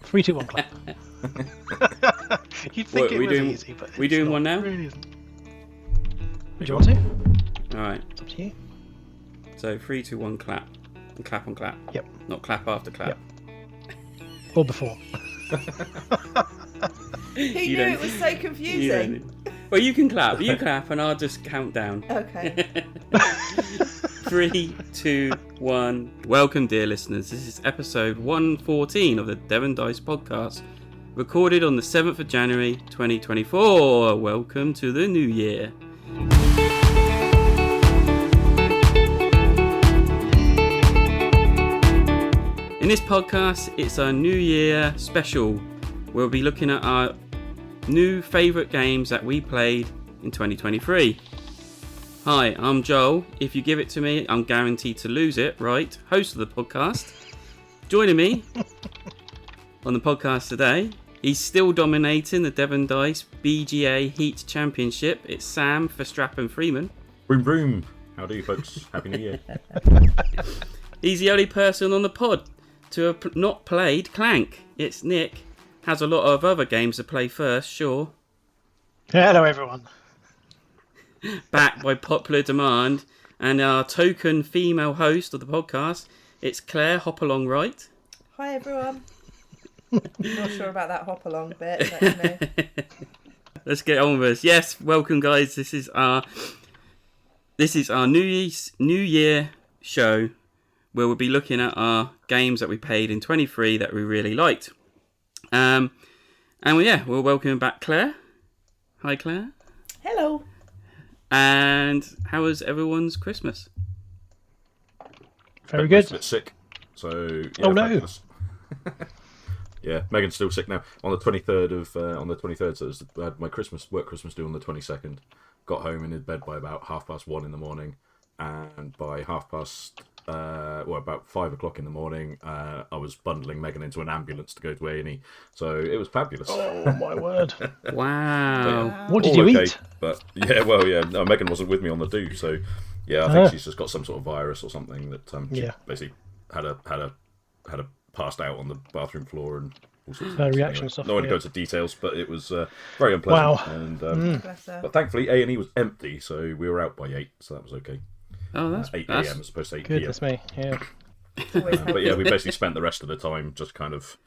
3, 2, 1, clap. You'd think it was easy, but we doing one now? It really isn't. Would you want to? All right. It's up to you. So 3, 2, 1, clap. And clap on clap. Yep. Not clap after clap. Yep. Or before. He knew it was so confusing. Well, you can clap. You clap, and I'll just count down. Okay. 3, 2, 1. Welcome, dear listeners. This is episode 114 of the Devon Dice podcast, recorded on the 7th of January 2024. Welcome to the new year. In this podcast, it's our New Year special. We'll be looking at our new favourite games that we played in 2023. Hi, I'm Joel. If you give it to me, I'm guaranteed to lose it, right? Host of the podcast. Joining me on the podcast today, he's still dominating the Devon Dice BGA Heat Championship. It's Sam Verstappen-Freeman. Vroom vroom. How do you, folks? Happy New Year. He's the only person on the pod to have not played Clank. It's Nick. Has a lot of other games to play first, sure. Hello, everyone. Backed by popular demand, and our token female host of the podcast, it's Claire. Hop along, right? Hi, everyone. Not sure about that hop along bit. Let me know. Let's get on with this. Yes, welcome, guys. This is our New Year show, where we'll be looking at our games that we played in 23 that we really liked. We'll welcome back Claire. Hi, Claire. Hello. And how was everyone's Christmas? Very good. A bit sick. So yeah, oh no. Yeah, Megan's still sick now. On the 23rd, so I had my Christmas due on the 22nd. Got home and in bed by about 1:30 in the morning, and by about 5 o'clock in the morning, I was bundling Megan into an ambulance to go to A&E. So it was fabulous. Oh my word! Wow. What did you eat? But no, Megan wasn't with me on the do. So yeah, I think she's just got some sort of virus or something that she basically had a passed out on the bathroom floor and all sorts of reaction stuff. No one to go into details, but it was very unpleasant. Wow. And but thankfully A&E was empty, so we were out by 8, so that was okay. Oh, that's 8 a.m. as opposed to 8 p.m. Goodness me, yeah. But yeah, we basically spent the rest of the time just kind of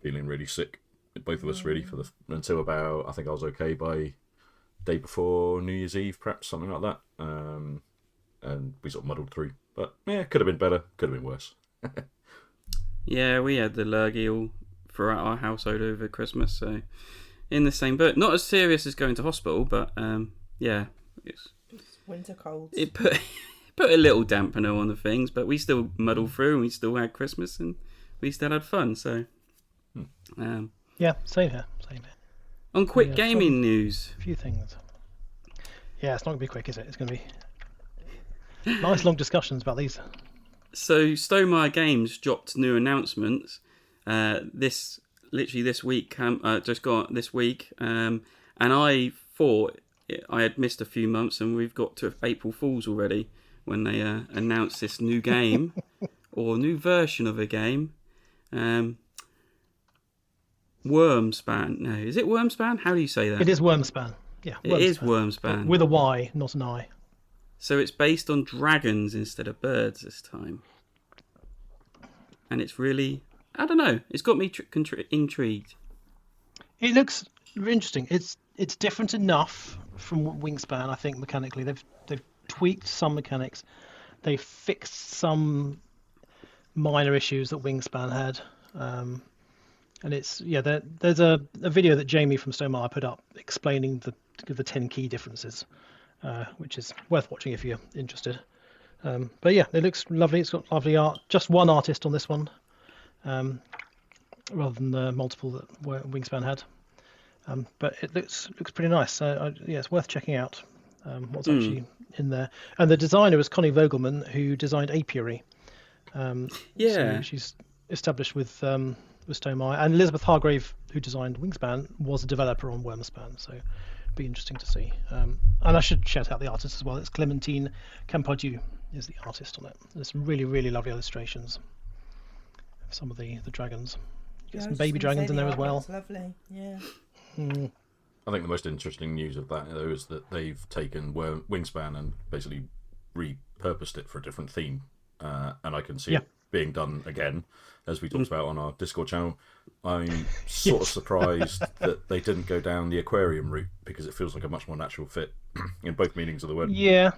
feeling really sick, both of us really, until about, I think I was okay by day before New Year's Eve, perhaps something like that. And we sort of muddled through. But yeah, could have been better, could have been worse. Yeah, we had the lurgy all throughout our household over Christmas, so in the same boat. Not as serious as going to hospital, but it's winter colds. It put a little dampener on the things, but we still muddled through, and we still had Christmas, and we still had fun. So, yeah, same here. On quick gaming news, a few things. Yeah, it's not going to be quick, is it? It's going to be nice long discussions about these. So, Stonemaier Games dropped new announcements this week. Just got this week, and I thought I had missed a few months, and we've got to April Fools already when they announced this new game or new version of a game. WyrmSpan. No, is it WyrmSpan? How do you say that? It is WyrmSpan. Yeah, WyrmSpan. It is WyrmSpan. With a Y, not an I. So it's based on dragons instead of birds this time. And it's really, I don't know, it's got me intrigued. It looks interesting. It's different enough from WyrmSpan, I think, mechanically. They've tweaked some mechanics. They fixed some minor issues that WyrmSpan had. And there's a video that Jamie from Stonemaier put up explaining the 10 key differences, which is worth watching if you're interested. But yeah, it looks lovely. It's got lovely art. Just one artist on this one, rather than the multiple that WyrmSpan had. But it looks pretty nice. So it's worth checking out what's actually in there. And the designer is Connie Vogelman, who designed Apiary. So she's established with Stonemaier, and Elizabeth Hargrave, who designed WyrmSpan, was a developer on WyrmSpan. So it'd be interesting to see. And I should shout out the artist as well. It's Clémentine Campardieu is the artist on it. There's some really, really lovely illustrations. some of the dragons. You get Yeah, I some was baby just gonna dragons say in the there as artwork's well. Lovely, yeah. I think the most interesting news of that, though, is that they've taken WyrmSpan and basically repurposed it for a different theme. And I can see it being done again, as we talked about on our Discord channel. I'm sort of surprised that they didn't go down the aquarium route, because it feels like a much more natural fit in both meanings of the word. Yeah.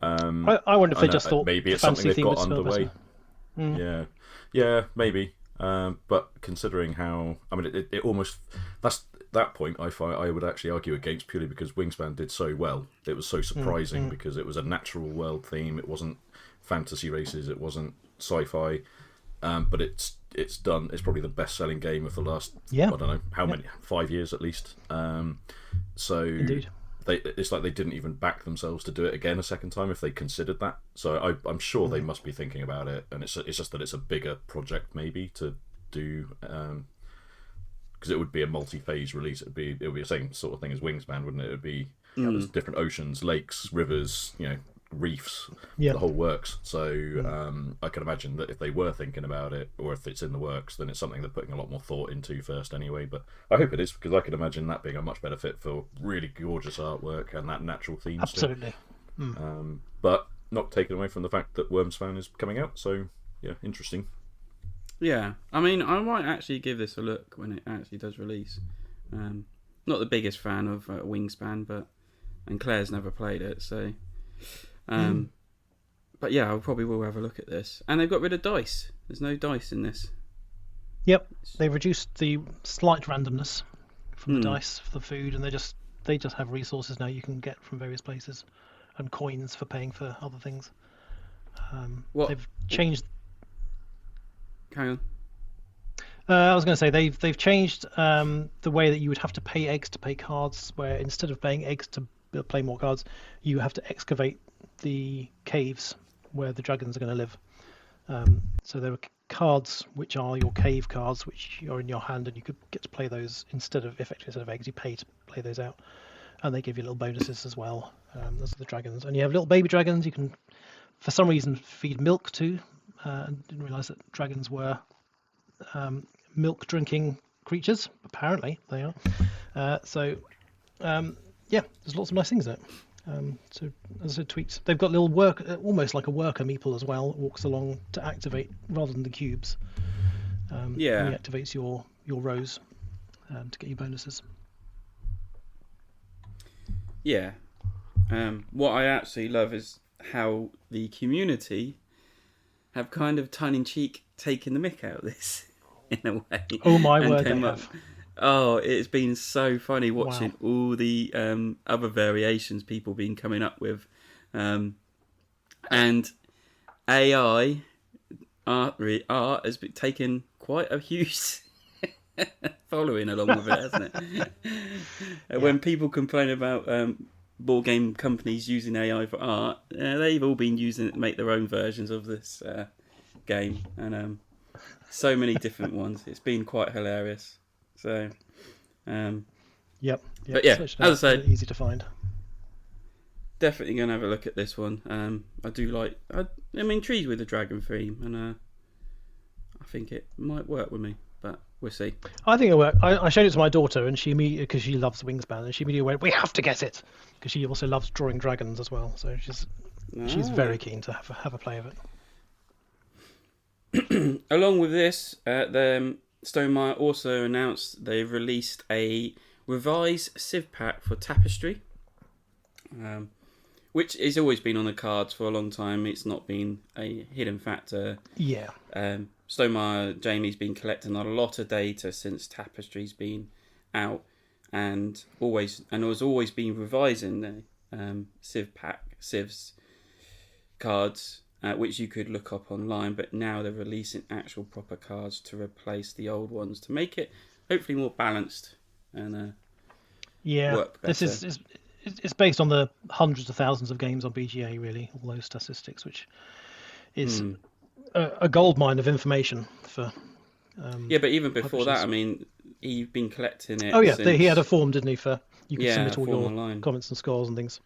I wonder if they just thought maybe it's fantasy something they've theme got would spell underway. better. Yeah, maybe. But considering how, I mean, it almost, that's that point. I would actually argue against, purely because WyrmSpan did so well. It was so surprising because it was a natural world theme. It wasn't fantasy races. It wasn't sci-fi. But it's done. It's probably the best-selling game of the last, I don't know how many, 5 years at least. So Indeed. It's like they didn't even back themselves to do it again a second time if they considered that. So I'm sure they must be thinking about it, and it's just that it's a bigger project maybe to do, because it would be a multi-phase release. It would be the same sort of thing as WyrmSpan, wouldn't it? It would be there's different oceans, lakes, rivers, reefs, the whole works. So I can imagine that if they were thinking about it, or if it's in the works, then it's something they're putting a lot more thought into first anyway. But I hope it is, because I could imagine that being a much better fit for really gorgeous artwork and that natural theme. Absolutely. But not taken away from the fact that WyrmSpan is coming out. So yeah, interesting. Yeah, I mean, I might actually give this a look when it actually does release. Not the biggest fan of WyrmSpan, and Claire's never played it, so. But yeah, I probably will have a look at this. And they've got rid of dice. There's no dice in this. Yep, they've reduced the slight randomness from the dice for the food, and they just have resources now you can get from various places, and coins for paying for other things. They've changed. Hang on. I was going to say they've changed the way that you would have to pay eggs to pay cards, where instead of paying eggs to play more cards, you have to excavate the caves where the dragons are going to live. So there are cards which are your cave cards, which are in your hand, and you could get to play those instead of eggs. You pay to play those out, and they give you little bonuses as well. Those are the dragons, and you have little baby dragons. You can, for some reason, feed milk to. Didn't realise that dragons were milk drinking creatures. Apparently they are. Yeah, there's lots of nice things in it. So as I said, tweaks. They've got little almost like a worker meeple as well, that walks along to activate rather than the cubes. He activates your rows to get you bonuses. Yeah. What I absolutely love is how the community have kind of tongue-in-cheek taken the mick out of this in a way. Oh my word, they have. Oh, it's been so funny watching all the other variations people been coming up with. And AI art has been taken quite a huge following along with it, hasn't it? When people complain about board game companies using AI for art, they've all been using it to make their own versions of this game. And so many different ones. It's been quite hilarious. So, yep. But yeah, as I said, easy to find. Definitely going to have a look at this one. I do like. I'm intrigued with the dragon theme, and I think it might work with me, but we'll see. I think it'll work. I showed it to my daughter, and she immediately, because she loves WyrmSpan, and she immediately went, "We have to get it," because she also loves drawing dragons as well. So she's very keen to have a play of it. Along with this, Stonemaier also announced they've released a revised Civ Pack for Tapestry, which has always been on the cards for a long time. It's not been a hidden factor. Yeah. Stonemaier, Jamie's been collecting a lot of data since Tapestry's been out, and has always been revising the Civ's cards. Which you could look up online, but now they're releasing actual proper cards to replace the old ones to make it hopefully more balanced and work better. This is it's based on the hundreds of thousands of games on BGA, really, all those statistics, which is a goldmine of information for. But even before that, I mean, he'd been collecting it. Oh yeah, since... he had a form, didn't he? For you could submit all your online comments and scores and things.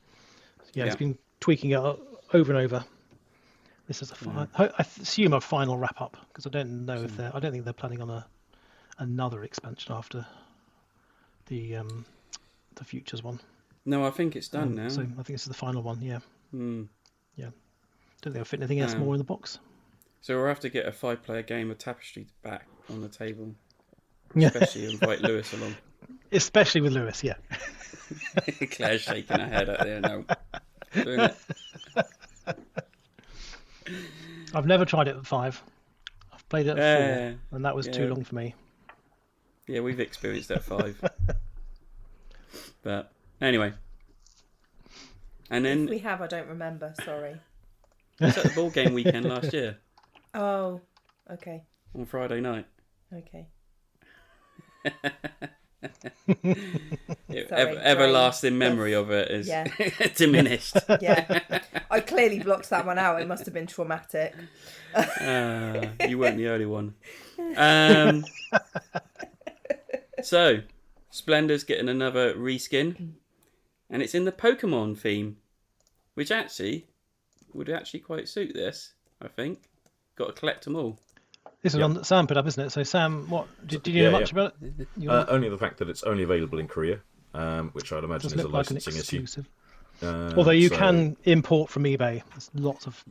Yeah, he's been tweaking it over and over. This is I assume a final wrap up, because I don't know if I don't think they're planning on another expansion after the futures one. No, I think it's done now. So I think this is the final one. Yeah. Yeah. Don't think I'll fit anything else Um, more in the box. So we'll have to get a 5-player game of Tapestry back on the table. Yeah. Especially invite Lewis along. Especially with Lewis, yeah. Claire's shaking her head out there. No, doing it. I've never tried it at 5. I've played it at 4, and that was too long for me. Yeah, we've experienced it at 5. But anyway. And then If we have, I don't remember. Sorry. it was at the ball game weekend last year Oh, okay. on Friday night. Okay. Sorry, Everlasting memory of it is Yeah. diminished. Yeah. I clearly blocked that one out. It must have been traumatic. You weren't the only one. So, Splendor's getting another reskin, and it's in the Pokemon theme, which actually would quite suit this, I think. Got to collect them all. This is one that Sam put up, isn't it? So Sam, what did you know much about it? Only the fact that it's only available in Korea, which I'd imagine Doesn't is a look like an licensing issue. exclusive. Although you So- can import from eBay. There's lots of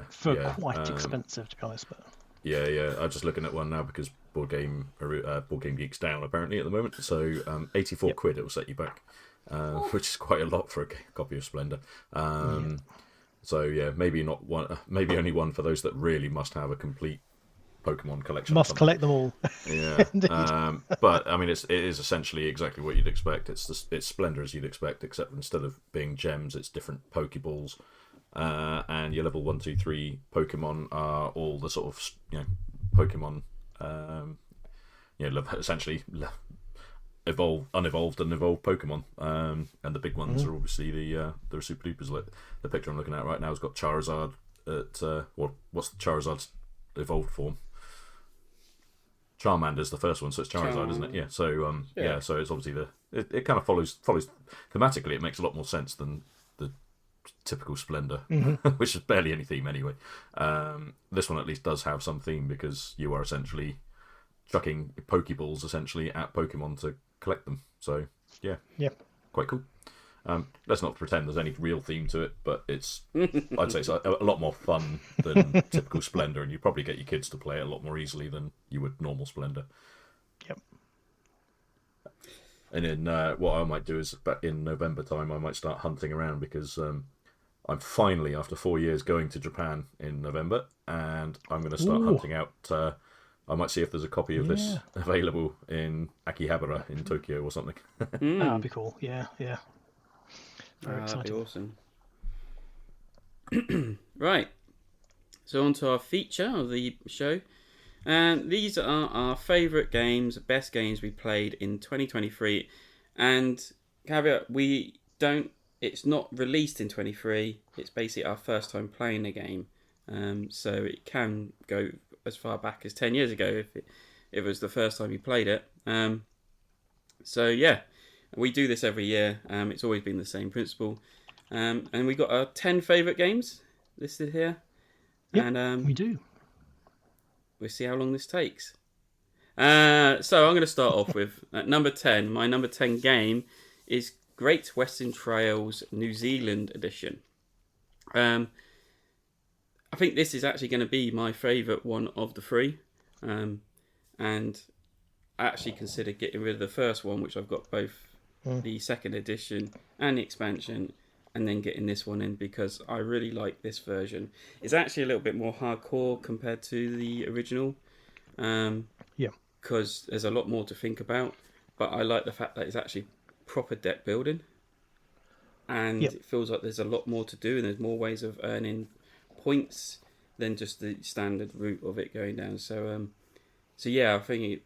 for quite expensive, to be honest. But Yeah. I'm just looking at one now because Board Game Geek's down apparently at the moment. So 84 quid it will set you back, which is quite a lot for a copy of Splendor. So yeah, maybe not one. Maybe only one for those that really must have a complete Pokemon collection. must collect them all. Yeah. But I mean, it is essentially exactly what you'd expect. It's Splendor as you'd expect, except instead of being gems, it's different Pokeballs. And your level 1, 2, 3 Pokemon are all the sort of Pokemon, essentially unevolved and evolved Pokemon. And the big ones are obviously the super dupers. Like the picture I'm looking at right now has got Charizard at what's the Charizard's evolved form? Charmander's the first one, so it's Charizard, isn't it? Yeah. So so it's obviously it kind of follows thematically. It makes a lot more sense than the typical Splendor, which is barely any theme anyway. This one at least does have some theme because you are essentially chucking Pokeballs essentially at Pokemon to collect them. So yeah, quite cool. Let's not pretend there's any real theme to it, but I'd say it's a lot more fun than typical Splendor, and you probably get your kids to play it a lot more easily than you would normal Splendor. Yep. And then what I might do is in November time, I might start hunting around because I'm finally, after 4 years, going to Japan in November, and I'm going to start hunting out. I might see if there's a copy of this available in Akihabara in Tokyo or something. That'd be cool. Yeah. Very That'd be exciting. awesome. Right. So on to our feature of the show. And these are our favourite games, best games we played in 2023. And caveat, it's not released in 23. It's basically our first time playing the game. So it can go as far back as 10 years ago if it was the first time you played it. So yeah, we do this every year. It's always been the same principle. And we got our 10 favourite games listed here. Yep, And we do. we'll see how long this takes. So I'm going to start off with number 10. My number 10 game is Great Western Trails New Zealand edition. I think this is actually going to be my favourite one of the three. And I actually considered getting rid of the first one, which I've got both the second edition and the expansion, and then getting this one in because I really like this version. It's actually a little bit more hardcore compared to the original. Because there's a lot more to think about. But I like the fact that it's actually proper deck building. And it feels like there's a lot more to do and there's more ways of earning points than just the standard route of it going down. So yeah, I think it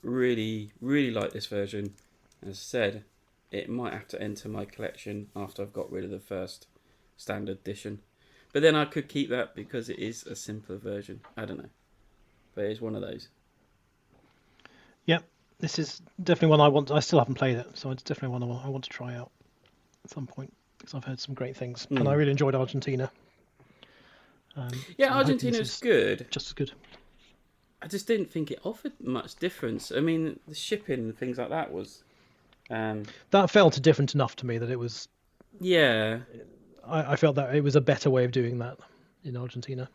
really, really like this version. As I said, it might have to enter my collection after I've got rid of the first standard edition. But then I could keep that because it is a simpler version. I don't know. But it's one of those. Yep, this is definitely one I still haven't played it, so it's definitely one I want to try out at some point because I've heard some great things, and I really enjoyed Argentina. Yeah, so I'm hoping Argentina this is is good. just as good. I just didn't think it offered much difference. I mean, the shipping and things like that was. That felt different enough to me that it was. Yeah, I felt that it was a better way of doing that in Argentina.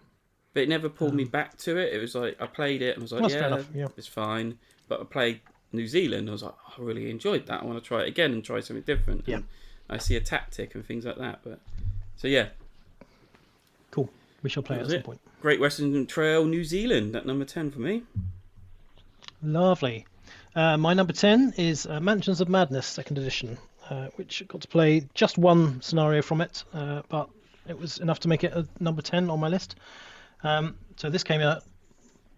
but it never pulled me back to it. It was like I played it and was like, That's fair yeah, enough, yeah. it's fine. But I played New Zealand. I was like, I really enjoyed that. I want to try it again and try something different. Yeah. And I see a tactic and things like that. But so yeah, Cool. We shall play it That at was some it. point. Great Western Trail, New Zealand. At number 10 for me. Lovely. My number 10 is Mansions of Madness, second edition, which got to play just one scenario from it, but it was enough to make it a number 10 on my list. So this came out,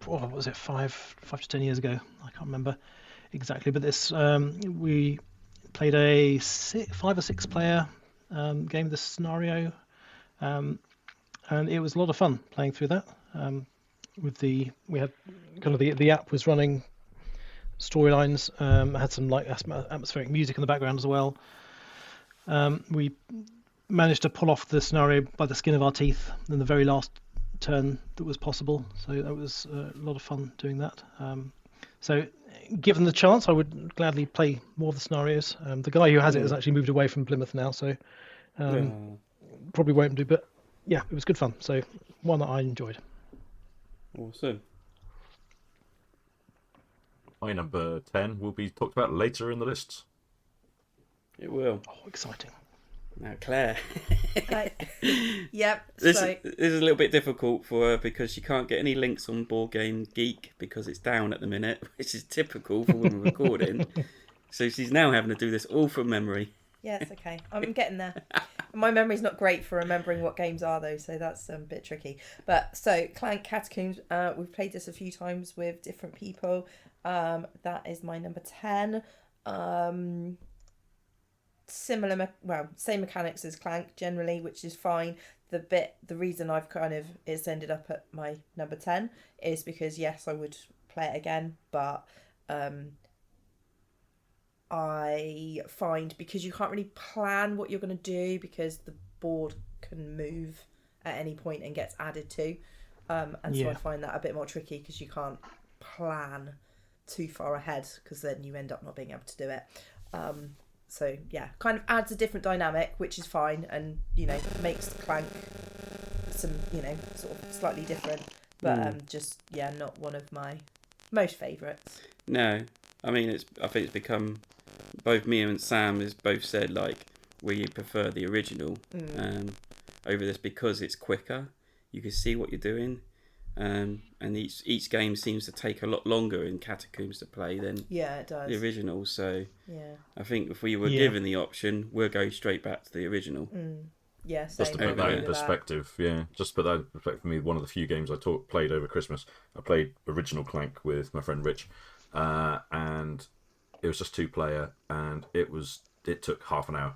what was it, 5 to 10 years ago? I can't remember exactly, but this we played a 5 or 6 player game of this scenario, and it was a lot of fun playing through that. We had kind of the app was running storylines, had some like atmospheric music in the background as well. We managed to pull off the scenario by the skin of our teeth in the very last turn that was possible, so that was a lot of fun doing that. So given the chance, I would gladly play more of the scenarios. The guy who has it has actually moved away from Plymouth now, so probably won't do, but yeah, it was good fun, so one that I enjoyed. Awesome. My number 10 will be talked about later in the lists. It will. Oh, exciting. Now, Claire. Yep. This So is a little bit difficult for her because she can't get any links on Board Game Geek because it's down at the minute, which is typical for when we're recording. So she's now having to do this all from memory. yeah, it's okay. I'm getting there. My memory's not great for remembering what games are though, so that's a bit tricky. But so Clank Catacombs, we've played this a few times with different people. That is my number 10. Same mechanics as Clank generally, which is fine. The reason I've it's ended up at my number 10 is because yes, I would play it again, but I find because you can't really plan what you're going to do because the board can move at any point and gets added to, so I find that a bit more tricky because you can't plan too far ahead because then you end up not being able to do it. So yeah, kind of adds a different dynamic, which is fine, and makes Clank some sort of slightly different, but just not one of my most favourites. No, I mean I think it's become, both me and Sam has both said like we prefer the original over this because it's quicker. You can see what you're doing. And each game seems to take a lot longer in Catacombs to play than it does. the original. So Yeah. I think if we were given the option, we'll go straight back to the original. Yeah, Just to put that in perspective, for me, one of the few games I played over Christmas, I played original Clank with my friend Rich, and it was just 2-player, and it took half an hour,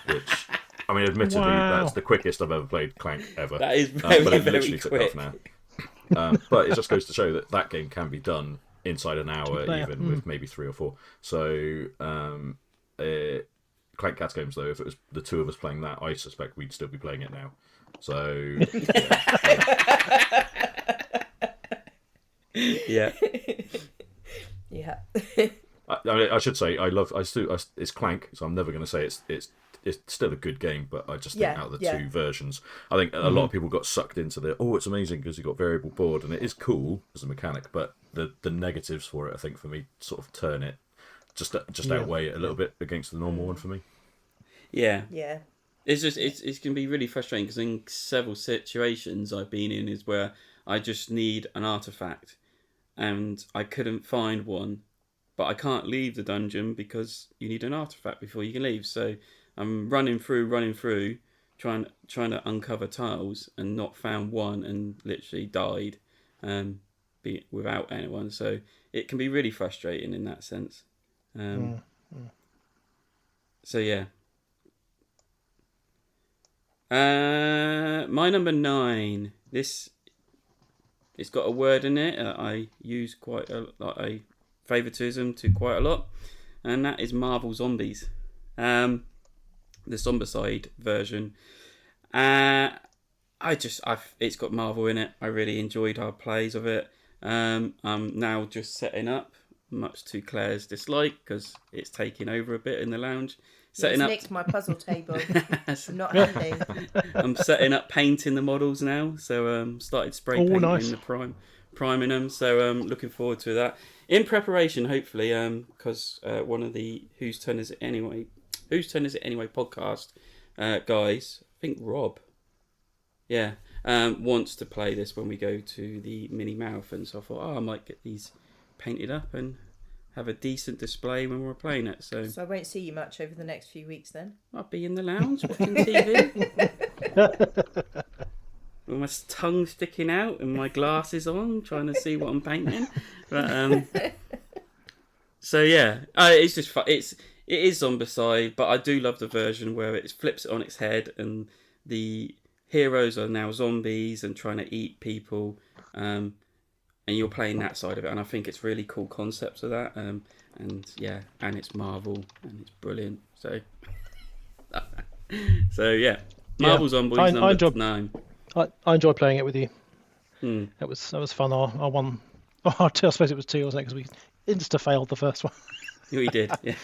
which, I mean, admittedly, that's the quickest I've ever played Clank ever. That is very, but it very literally quick. took half an hour. But it just goes to show that game can be done inside an hour, even with maybe 3 or 4. So, Clank Catacombs, though, if it was the two of us playing that, I suspect we'd still be playing it now. So, Yeah. Yeah. I should say it's Clank, so I'm never going to say it's still a good game, but I just think out of the two versions, I think a lot of people got sucked into it's amazing because you got variable board, and it is cool as a mechanic, but the negatives for it, I think, for me, sort of turn it, just outweigh it a little bit against the normal one for me. Yeah. Yeah. It's just it can be really frustrating because in several situations I've been in is where I just need an artifact and I couldn't find one, but I can't leave the dungeon because you need an artifact before you can leave. So I'm running through, trying to uncover tiles and not found one and literally died, without anyone. So it can be really frustrating in that sense. So yeah. My number 9. It's got a word in it I use quite a favoritism to quite a lot, and that is Marvel Zombies, the Zombicide version. I it's got Marvel in it. I really enjoyed our plays of it. I'm now just setting up, much to Claire's dislike, because it's taking over a bit in the lounge. Setting it's up. nicked my puzzle table. I'm not happy. I'm setting up painting the models now, so started spray painting nice. the priming them. So looking forward to that. In preparation, hopefully, because one of the Whose Turn Is It Anyway podcast guys, I think Rob, wants to play this when we go to the mini marathon. So I thought, I might get these painted up and have a decent display when we're playing it. So I won't see you much over the next few weeks then. I'll be in the lounge watching TV. With my tongue sticking out and my glasses on, trying to see what I'm painting. But so yeah, it's just fun. It is Zombicide, but I do love the version where it flips it on its head and the heroes are now zombies and trying to eat people, and you're playing that side of it. And I think it's really cool concepts of that. And it's Marvel and it's brilliant. So yeah, Marvel Zombies number 9. I enjoyed playing it with you. Hmm. That was fun. I won. I suppose it was 2, wasn't it? Because we insta failed the first one. We did. Yeah.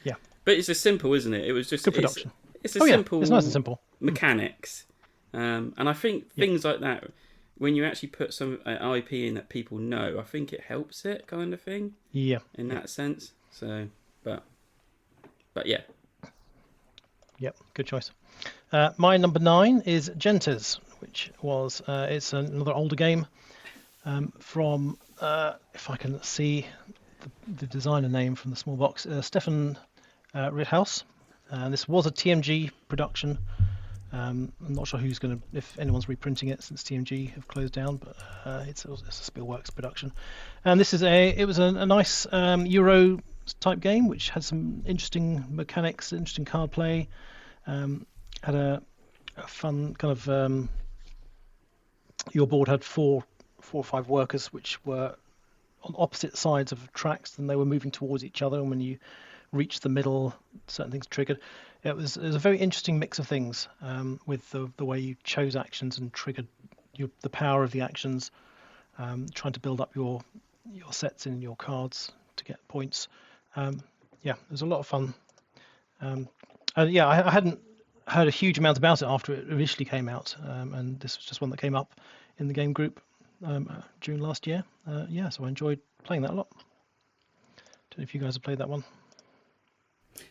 Yeah. But it's just simple, isn't it? It was just Good production. It's simple. It's nice and simple. Mechanics, and I think things like that, when you actually put some IP in that people know, I think it helps it, kind of thing. Yeah. In that sense. So, but yeah. Yep. Good choice. My number 9 is Gentes, which was it's another older game from if I can see the designer name from the small box, Stefan Rithaus. This was a TMG production. I'm not sure if anyone's reprinting it since TMG have closed down, but it's a Spielworks production. And this is it was a nice Euro type game which had some interesting mechanics, interesting card play. Had a fun kind of your board had four or five workers which were on opposite sides of tracks, and they were moving towards each other, and when you reached the middle certain things triggered. It was a very interesting mix of things, with the way you chose actions and triggered the power of the actions, trying to build up your sets in your cards to get points. It was a lot of fun. I hadn't heard a huge amount about it after it initially came out, and this was just one that came up in the game group June last year. So I enjoyed playing that a lot. Don't know if you guys have played that one.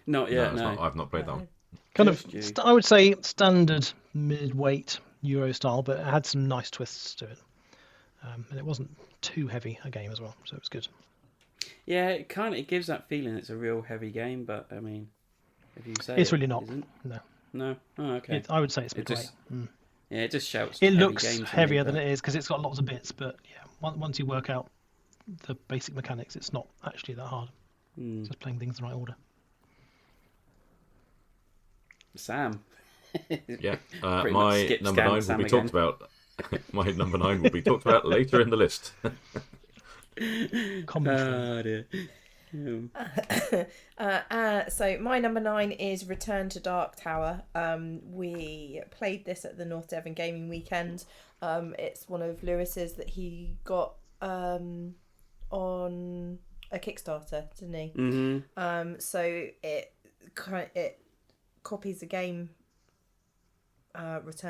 Not yet. No. I've not played that one. Kind of, I would say standard mid-weight Euro style, but it had some nice twists to it, and it wasn't too heavy a game as well, so it was good. Yeah, it gives that feeling it's a real heavy game, but I mean, if you say it's really not. Isn't? No. Oh, okay. I would say it's midweight. Yeah, it just shouts. It looks heavier than it is because it's got lots of bits, but yeah, once you work out the basic mechanics, it's not actually that hard. It's just playing things in the right order. Sam. Yeah, my number 9 will be talked about. My number 9 will be talked about later in the list. So my number 9 is Return to Dark Tower. We played this at the North Devon Gaming Weekend. It's one of Lewis's that he got on a Kickstarter, didn't he? Mm-hmm. So it copies the game. It's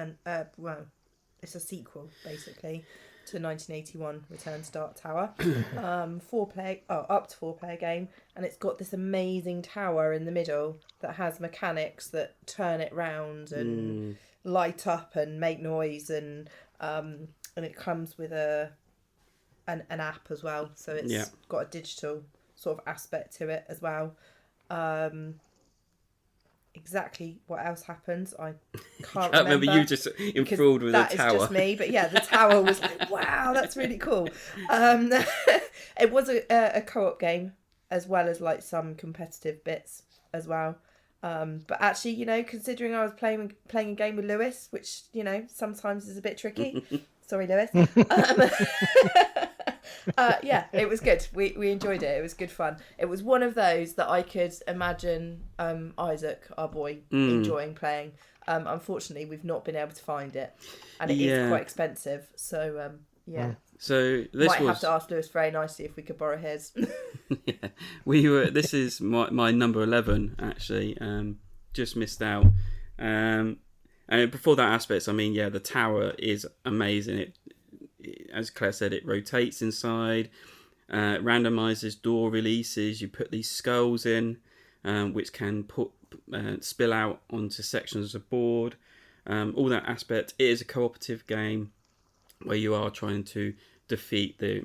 a sequel basically to 1981 Return to Dark Tower. Up to 4-player game, and it's got this amazing tower in the middle that has mechanics that turn it round and light up and make noise, and it comes with an app as well, so it's got a digital sort of aspect to it as well. Exactly what else happens, I can't remember. You just enthralled with the tower. That is just me, but yeah, the tower was like, wow, that's really cool. It was a co-op game as well as like some competitive bits as well. But actually, considering I was playing a game with Lewis, which sometimes is a bit tricky. Sorry, Lewis. It was good. We enjoyed it. It was good fun. It was one of those that I could imagine Isaac, our boy, enjoying playing. Unfortunately, we've not been able to find it, and it is quite expensive. So So this might have to ask Lewis very nicely if we could borrow his. Yeah, we were. This is my number 11 actually. Just missed out. And before that aspects, I mean, yeah, the tower is amazing. It as Claire said, it rotates inside, randomizes door releases. You put these skulls in, which can spill out onto sections of the board. All that aspect. It is a cooperative game where you are trying to defeat the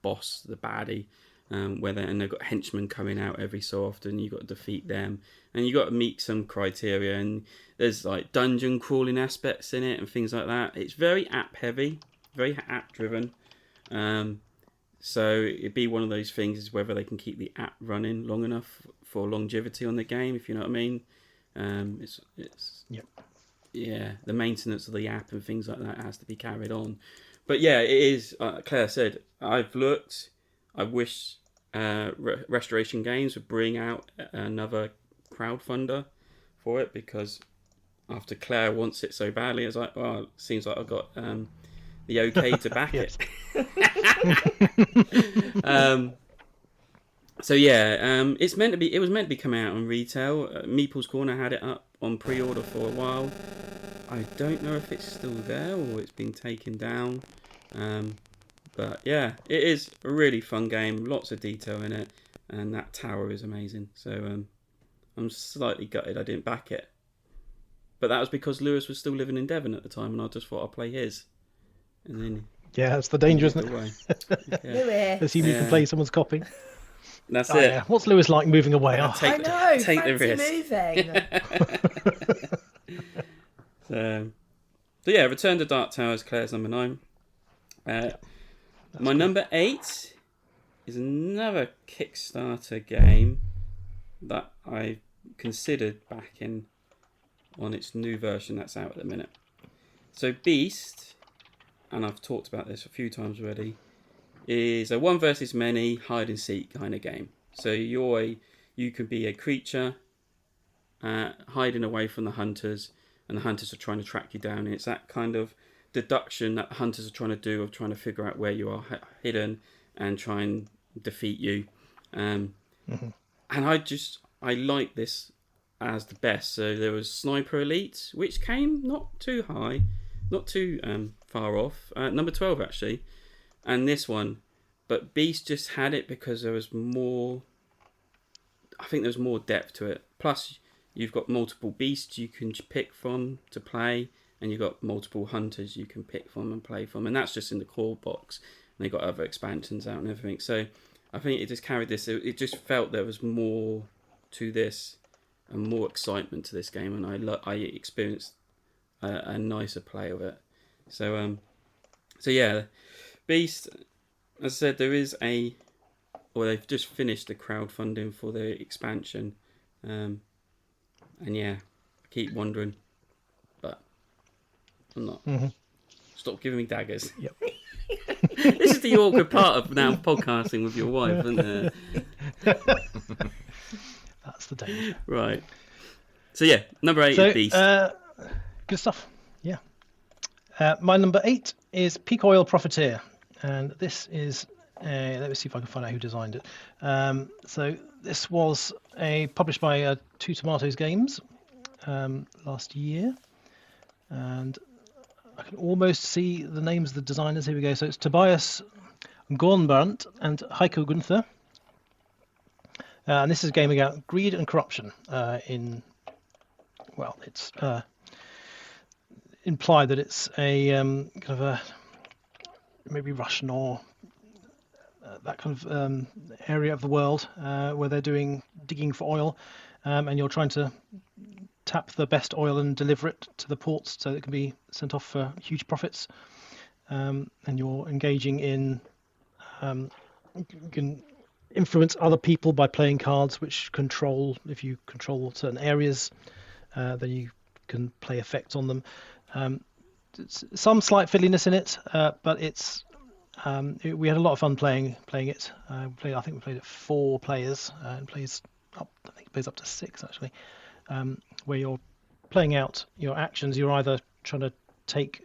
boss, the baddie, and they've got henchmen coming out every so often. You've got to defeat them, and you've got to meet some criteria, and there's like dungeon crawling aspects in it and things like that. It's very app heavy, very app driven. So it'd be one of those things is whether they can keep the app running long enough for longevity on the game, if you know what I mean. Yeah, the maintenance of the app and things like that has to be carried on. But yeah, it is. Claire said, I've looked. I wish Restoration Games would bring out another crowdfunder for it, because after Claire wants it so badly, it's like, well, it seems like I've got the okay to back it. So yeah, it was meant to be coming out on retail. Meeple's Corner had it up on pre-order for a while. I don't know if it's still there or it's been taken down. But yeah, it is a really fun game. Lots of detail in it, and that tower is amazing. So I'm slightly gutted I didn't back it. But that was because Lewis was still living in Devon at the time, and I just thought I'd play his. And then that's the danger, isn't it? Lewis. Assuming you can play someone's copy. That's it. Yeah. What's Lewis like moving away? I know. Take the risk. Moving. So yeah, Return to Dark Towers, Claire's number 9. My number 8 is another Kickstarter game that I considered backing on its new version that's out at the minute. So Beast, and I've talked about this a few times already, is a one versus many hide and seek kind of game. So you can be a creature hiding away from the hunters, and the hunters are trying to track you down. And it's that kind of deduction that the hunters are trying to do of trying to figure out where you are hidden and try and defeat you. And I like this as the best. So there was Sniper Elite, which came not too high, not too far off, number 12 actually, and this one. But Beast just had it because there was more. I think there was more depth to it. Plus, you've got multiple beasts you can pick from to play, and you've got multiple hunters you can pick from and play from, and that's just in the core box. And they got other expansions out and everything. So I think it just carried this. It just felt there was more to this and more excitement to this game, and I experienced a nicer play of it. So yeah, Beast. As I said, they've just finished the crowdfunding for the expansion, and yeah, I keep wondering, but I'm not. Stop giving me daggers. Yep. This is the awkward part of now podcasting with your wife, isn't it? That's the danger. Right. So yeah, number 8 is Beast. Good stuff. Yeah. My number 8 is Peak Oil Profiteer. And this is, let me see if I can find out who designed it. So this was published by Two Tomatoes Games last year. And I can almost see the names of the designers. Here we go. So it's Tobias Gornbrandt and Heiko Gunther. And this is a game about greed and corruption it's implied that it's a kind of a maybe Russian or that kind of area of the world where they're digging for oil, and you're trying to tap the best oil and deliver it to the ports so that it can be sent off for huge profits. And you're engaging in you can influence other people by playing cards which if you control certain areas, then you can play effects on them. Some slight fiddliness in it, but it's we had a lot of fun playing it. I think we played it 4 players, and plays up to 6 actually, where you're playing out your actions, you're either trying to take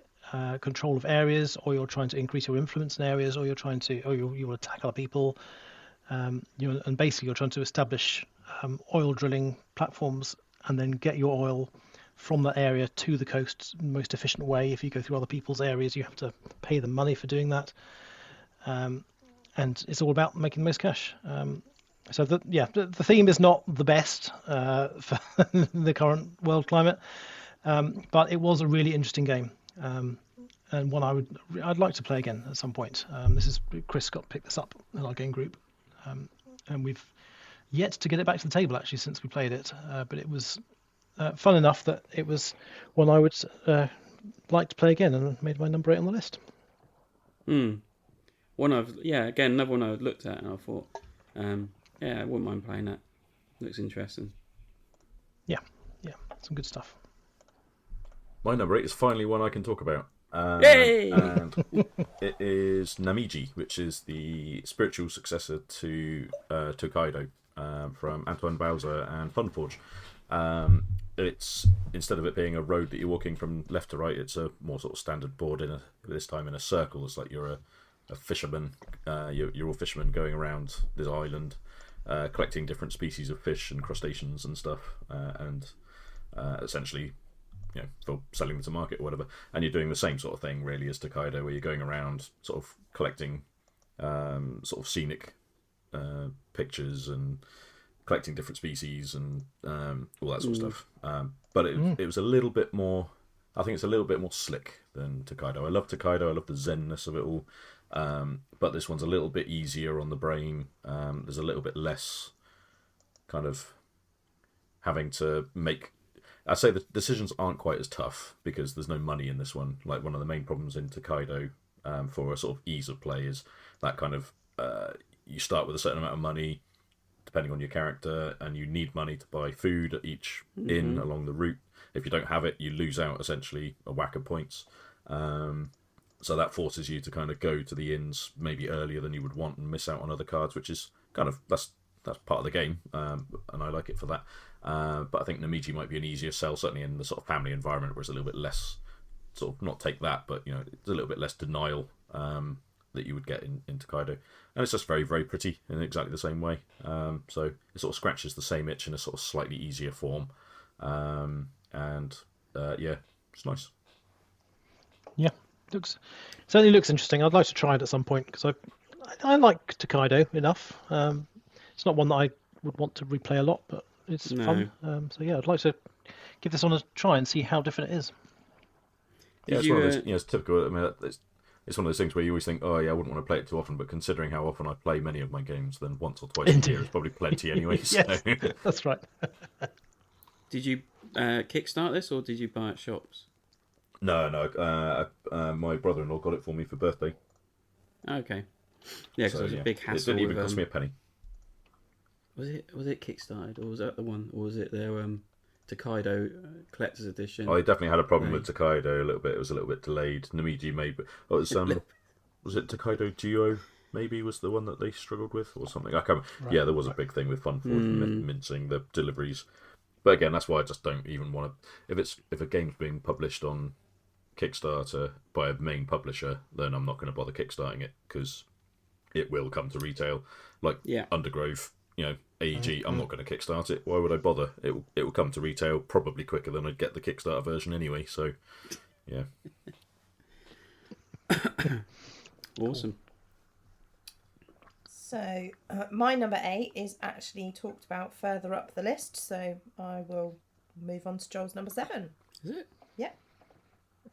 control of areas, or you're trying to increase your influence in areas, or you will attack other people. And basically you're trying to establish oil drilling platforms and then get your oil from that area to the coast in the most efficient way. If you go through other people's areas, you have to pay them money for doing that. And it's all about making the most cash. So the theme is not the best for the current world climate, but it was a really interesting game, and one I'd like to play again at some point. This is Chris Scott picked this up in our game group, and we've yet to get it back to the table actually since we played it. But it was fun enough that it was one I would like to play again, and made my number 8 on the list. Another one I looked at and I thought, I wouldn't mind playing that. Looks interesting. Yeah, some good stuff. My number 8 is finally one I can talk about. Yay! And it is Namiji, which is the spiritual successor to Kaido, from Antoine Bowser and Funforge. It's, instead of it being a road that you're walking from left to right, it's a more sort of standard board this time in a circle. It's like you're a fisherman. You're all fishermen going around this island, collecting different species of fish and crustaceans and stuff, and essentially, for selling them to market or whatever. And you're doing the same sort of thing really as Tokaido, where you're going around sort of collecting sort of scenic pictures and collecting different species and all that sort of stuff. But it was a little bit more. I think it's a little bit more slick than Tokaido. I love Tokaido. I love the zenness of it all. But this one's a little bit easier on the brain. There's a little bit less kind of having to make. I'd say the decisions aren't quite as tough because there's no money in this one. Like, one of the main problems in Tokaido, for a sort of ease of play, is that kind of you start with a certain amount of money, depending on your character, and you need money to buy food at each inn along the route. If you don't have it, you lose out essentially a whack of points. So that forces you to kind of go to the inns maybe earlier than you would want and miss out on other cards, which is kind of that's part of the game, and I like it for that. But I think Namiji might be an easier sell, certainly in the sort of family environment, where it's a little bit less sort of, not take that, but it's a little bit less denial that you would get in Tokaido. And it's just very, very pretty in exactly the same way. So it sort of scratches the same itch in a sort of slightly easier form. It's nice. Yeah, certainly looks interesting. I'd like to try it at some point because I like Tokaido enough. It's not one that I would want to replay a lot, but it's fun. I'd like to give this one a try and see how different it is. Yeah, it's one of those. It's typical. I mean, it's one of those things where you always think, oh yeah, I wouldn't want to play it too often, but considering how often I play many of my games, then once or twice a year is probably plenty anyway. Yes, that's right. Did you kickstart this, or did you buy it at shops? No. My brother-in-law got it for me for birthday. Okay. Yeah, because it was a big hassle. It didn't even cost me a penny. Was it kickstarted, or was that the one, or was it their Tokaido collector's edition? I definitely had a problem with Tokaido a little bit. It was a little bit delayed. Namiji maybe. Oh, it was was it Tokaido Duo? Maybe was the one that they struggled with, or something. I can't. Right, yeah, there was a big thing with Funforge mincing the deliveries. But again, that's why I just don't even want to. If a game's being published on Kickstarter by a main publisher, then I'm not going to bother kickstarting it because it will come to retail. Like Undergrove, AEG, I'm not going to kickstart it. Why would I bother? It will come to retail probably quicker than I'd get the Kickstarter version anyway. So, yeah. Awesome. So, my number 8 is actually talked about further up the list, so I will move on to Joel's number 7. Is it? Yeah.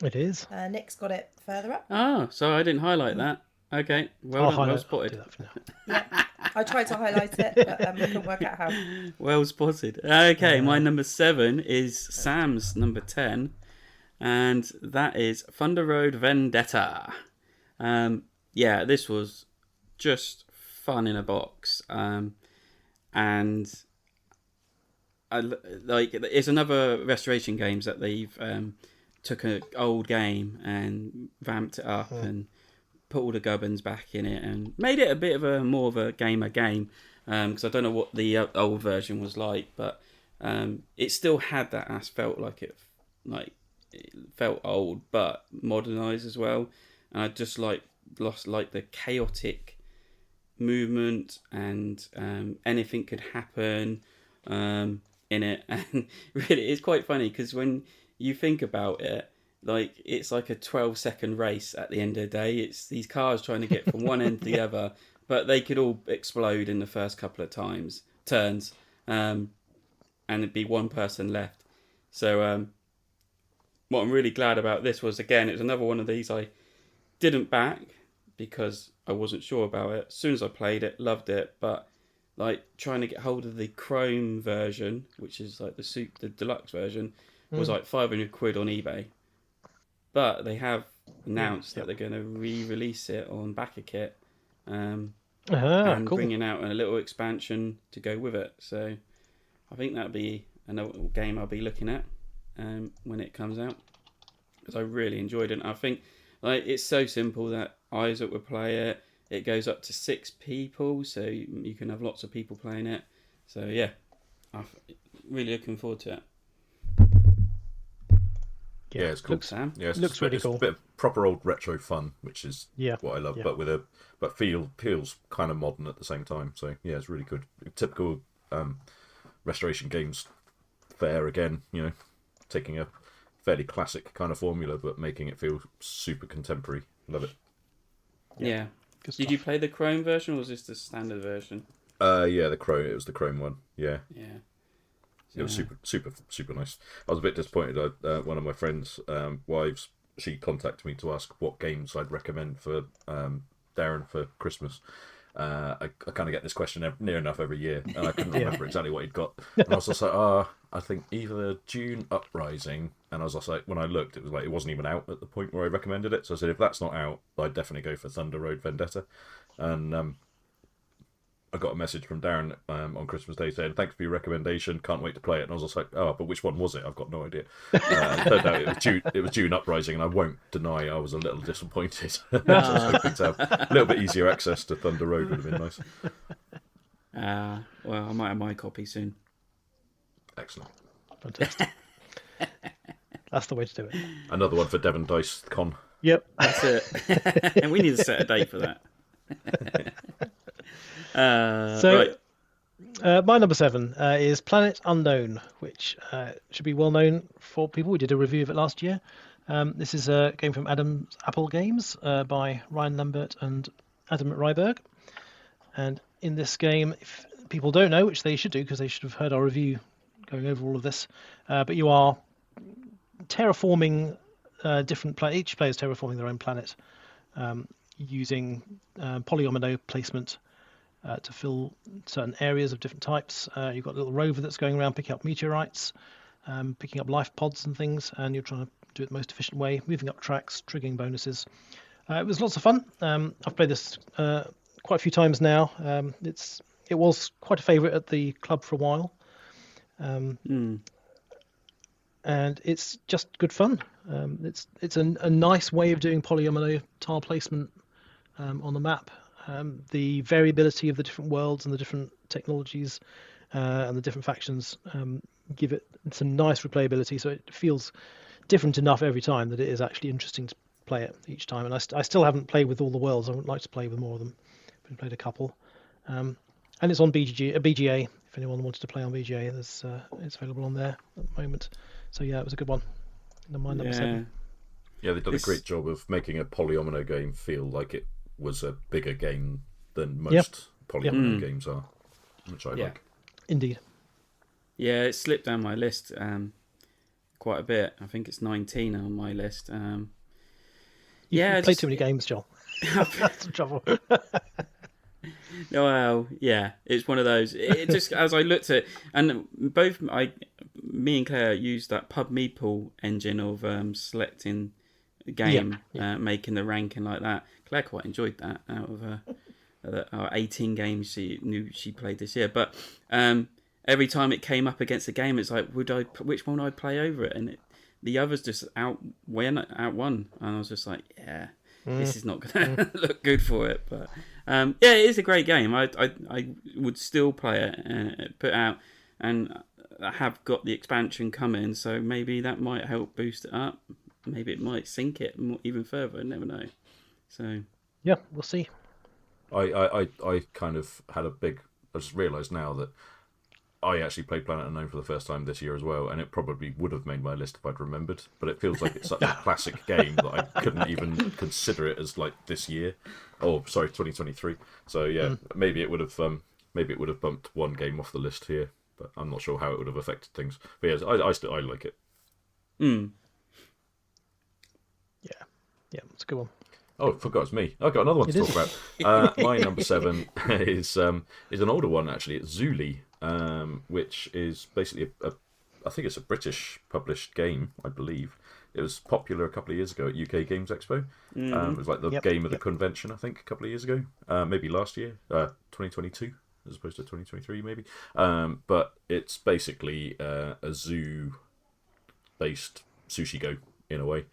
It is. Nick's got it further up. Ah, so I didn't highlight that. Okay, well spotted. Yeah, I tried to highlight it, but I couldn't work out how. Well spotted. Okay, my number 7 is Sam's number 10, and that is Thunder Road Vendetta. This was just fun in a box, and it's another Restoration Games that they've took an old game and vamped it up and put all the gubbins back in it and made it a bit of more of a gamer game, because I don't know what the old version was like, but it still had that felt like it like it felt old but modernized as well, and I just lost the chaotic movement, and anything could happen in it. And really it's quite funny because when you think about it, like it's like a 12-second race at the end of the day. It's these cars trying to get from one end to the other, but they could all explode in the first couple of turns, and it'd be one person left. So what I'm really glad about this was, again, it was another one of these I didn't back because I wasn't sure about it. As soon as I played it, loved it, but like trying to get hold of the Chrome version, which is like the deluxe version, was like 500 quid on eBay. But they have announced that they're going to re-release it on BackerKit, and cool. bringing out a little expansion to go with it. So I think that'll be another game I'll be looking at when it comes out, because I really enjoyed it. And I think like it's so simple that Isaac would play it. It goes up to 6 people, so you can have lots of people playing it. So yeah, I'm really looking forward to it. Yeah, it's cool. Sam? Yeah, looks really cool. It's a bit of proper old retro fun, which is what I love, Yeah. but feels kind of modern at the same time. So yeah, it's really good. Typical Restoration Games fare again. You know, taking a fairly classic kind of formula, but making it feel super contemporary. Love it. Yeah. Did you play the Chrome version, or was this the standard version? Yeah, the Chrome. It was the Chrome one. Yeah. Yeah. It was super nice. I was a bit disappointed. One of my friends' wives, she contacted me to ask what games I'd recommend for Darren for Christmas. I kind of get this question near enough every year, and I couldn't remember exactly what he'd got. And I was just like, I think either Dune Uprising, and I was just like, when I looked, it was like it wasn't even out at the point where I recommended it. So I said, if that's not out, I'd definitely go for Thunder Road Vendetta. And I got a message from Darren on Christmas Day saying, thanks for your recommendation, can't wait to play it. And I was just like, but which one was it? I've got no idea. It turned out it was Dune Uprising, and I won't deny I was a little disappointed. I was hoping to have a little bit easier access to Thunder Road would have been nice. Well, I might have my copy soon. Excellent. Fantastic. That's the way to do it. Another one for Devon Dice Con. Yep. That's it. And we need to set a date for that. My number 7 is Planet Unknown, which should be well known for people. We did a review of it last year. This is a game from Apple Games by Ryan Lambert and Adam Ryberg. And in this game, if people don't know, which they should do because they should have heard our review going over all of this, but you are terraforming each player is terraforming their own planet using polyomino placement to fill certain areas of different types. You've got a little rover that's going around picking up meteorites, picking up life pods and things, and you're trying to do it the most efficient way, moving up tracks, triggering bonuses. It was lots of fun. I've played this quite a few times now. It was quite a favourite at the club for a while. And it's just good fun. It's a nice way of doing polyomino tile placement on the map. The variability of the different worlds and the different technologies and the different factions give it some nice replayability, so it feels different enough every time that it is actually interesting to play it each time. And I still haven't played with all the worlds. I would like to play with more of them. I've played a couple. And it's on BGA. If anyone wanted to play on BGA, it's available on there at the moment. So yeah, it was a good one. Number 7. Yeah, they've done a great job of making a polyomino game feel like it was a bigger game than most polyomino games are, which I like. Indeed. Yeah, it slipped down my list quite a bit. I think it's 19 on my list. You played too many games, Joel. That's the trouble. Well, yeah, it's one of those. It just, as I looked at, and me and Claire used that Pub Meeple engine of selecting a game, making the ranking like that. Claire quite enjoyed that out of our 18 games she played this year. But every time it came up against a game, it's like, which one would I play over it? And the others just outwon, and I was just like, this is not going to look good for it. But it is a great game. I would still play it, put out, and have got the expansion coming, so maybe that might help boost it up. Maybe it might sink it even further. I never know. So yeah, we'll see. I kind of had I just realised now that I actually played Planet Unknown for the first time this year as well, and it probably would have made my list if I'd remembered. But it feels like it's such a classic game that I couldn't even consider it as like this year. Oh, sorry, 2023. So yeah, maybe it would have bumped one game off the list here, but I'm not sure how it would have affected things. But yeah, I like it. Yeah, it's a good one. Oh, I forgot it's me. I've got another one to talk about. My number 7 is an older one actually. It's Zuuli, which is basically I think it's a British published game, I believe. It was popular a couple of years ago at UK Games Expo. It was like the game of the convention, I think, a couple of years ago. Maybe last year, 2022, as opposed to 2023, maybe. But it's basically a zoo-based Sushi Go, in a way.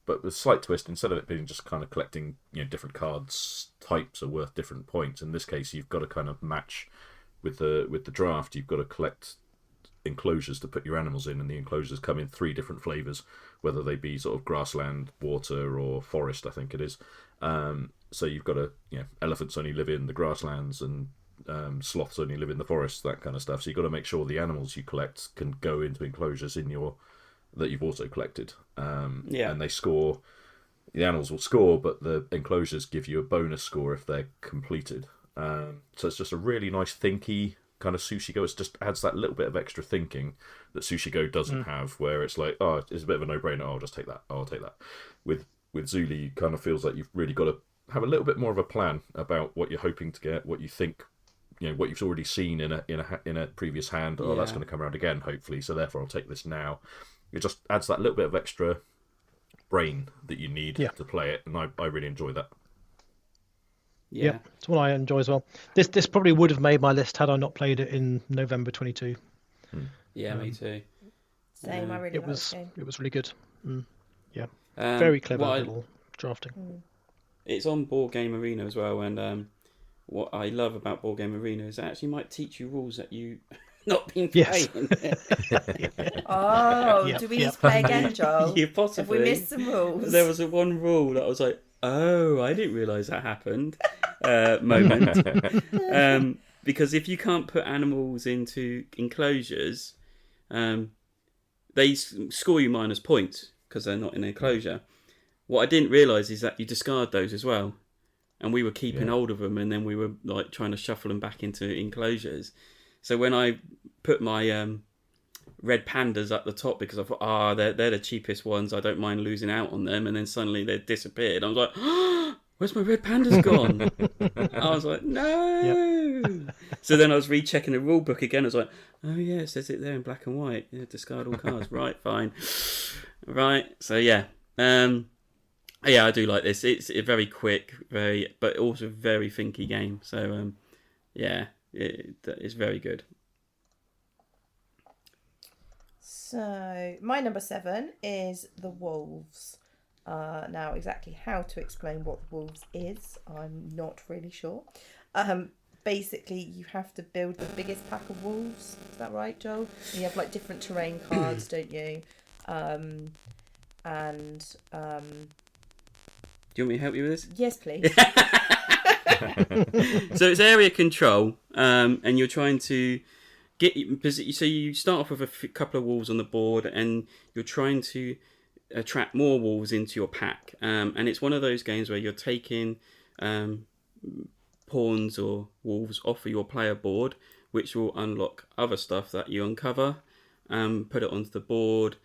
But with a slight twist, instead of it being just kind of collecting, different cards types are worth different points. In this case, you've got to kind of match with the draft. You've got to collect enclosures to put your animals in, and the enclosures come in 3 different flavors, whether they be sort of grassland, water, or forest. I think it is. So you've got to, elephants only live in the grasslands, and sloths only live in the forests, that kind of stuff. So you've got to make sure the animals you collect can go into enclosures that you've also collected. And they score. The animals will score, but the enclosures give you a bonus score if they're completed. So it's just a really nice thinky kind of Sushi Go. It just adds that little bit of extra thinking that Sushi Go doesn't have, where it's like, oh, it's a bit of a no-brainer. Oh, I'll just take that. Oh, I'll take that. With Zuuli, it kind of feels like you've really got to have a little bit more of a plan about what you're hoping to get, what you think, what you've already seen in a previous hand. Oh, that's going to come around again, hopefully. So therefore, I'll take this now. It just adds that little bit of extra brain that you need to play it, and I really enjoy that. Yeah, it's one I enjoy as well. This probably would have made my list had I not played it in November 22. Yeah, me too. Same, I really liked it. It was really good. Yeah, very clever little drafting. It's on Board Game Arena as well, and what I love about Board Game Arena is it actually might teach you rules that you not been playing. Do we need to play again, Joel? Yeah, possibly. Have we missed some rules? There was one rule that I was like, oh, I didn't realise that happened. Moment. Because if you can't put animals into enclosures, they score you minus points because they're not in an enclosure. What I didn't realise is that you discard those as well. And we were keeping hold of them, and then we were like trying to shuffle them back into enclosures. So when I put my red pandas up the top, because I thought, they're the cheapest ones, I don't mind losing out on them, and then suddenly they disappeared. I was like, where's my red pandas gone? I was like, no. Yep. So then I was rechecking the rule book again. I was like, oh yeah, it says it there in black and white. Yeah, discard all cards. Right, fine. Right. So yeah. I do like this. It's a very quick, but also very thinky game. So it's very good. So my number 7 is the Wolves. Now exactly how to explain what the Wolves is, I'm not really sure. Basically, you have to build the biggest pack of wolves. Is that right, Joel? And you have like different terrain cards, don't you? Do you want me to help you with this? Yes, please. So it's area control, and you're trying to so you start off with a couple of wolves on the board, and you're trying to attract more wolves into your pack. And it's one of those games where you're taking pawns or wolves off of your player board, which will unlock other stuff that you uncover, put it onto the board,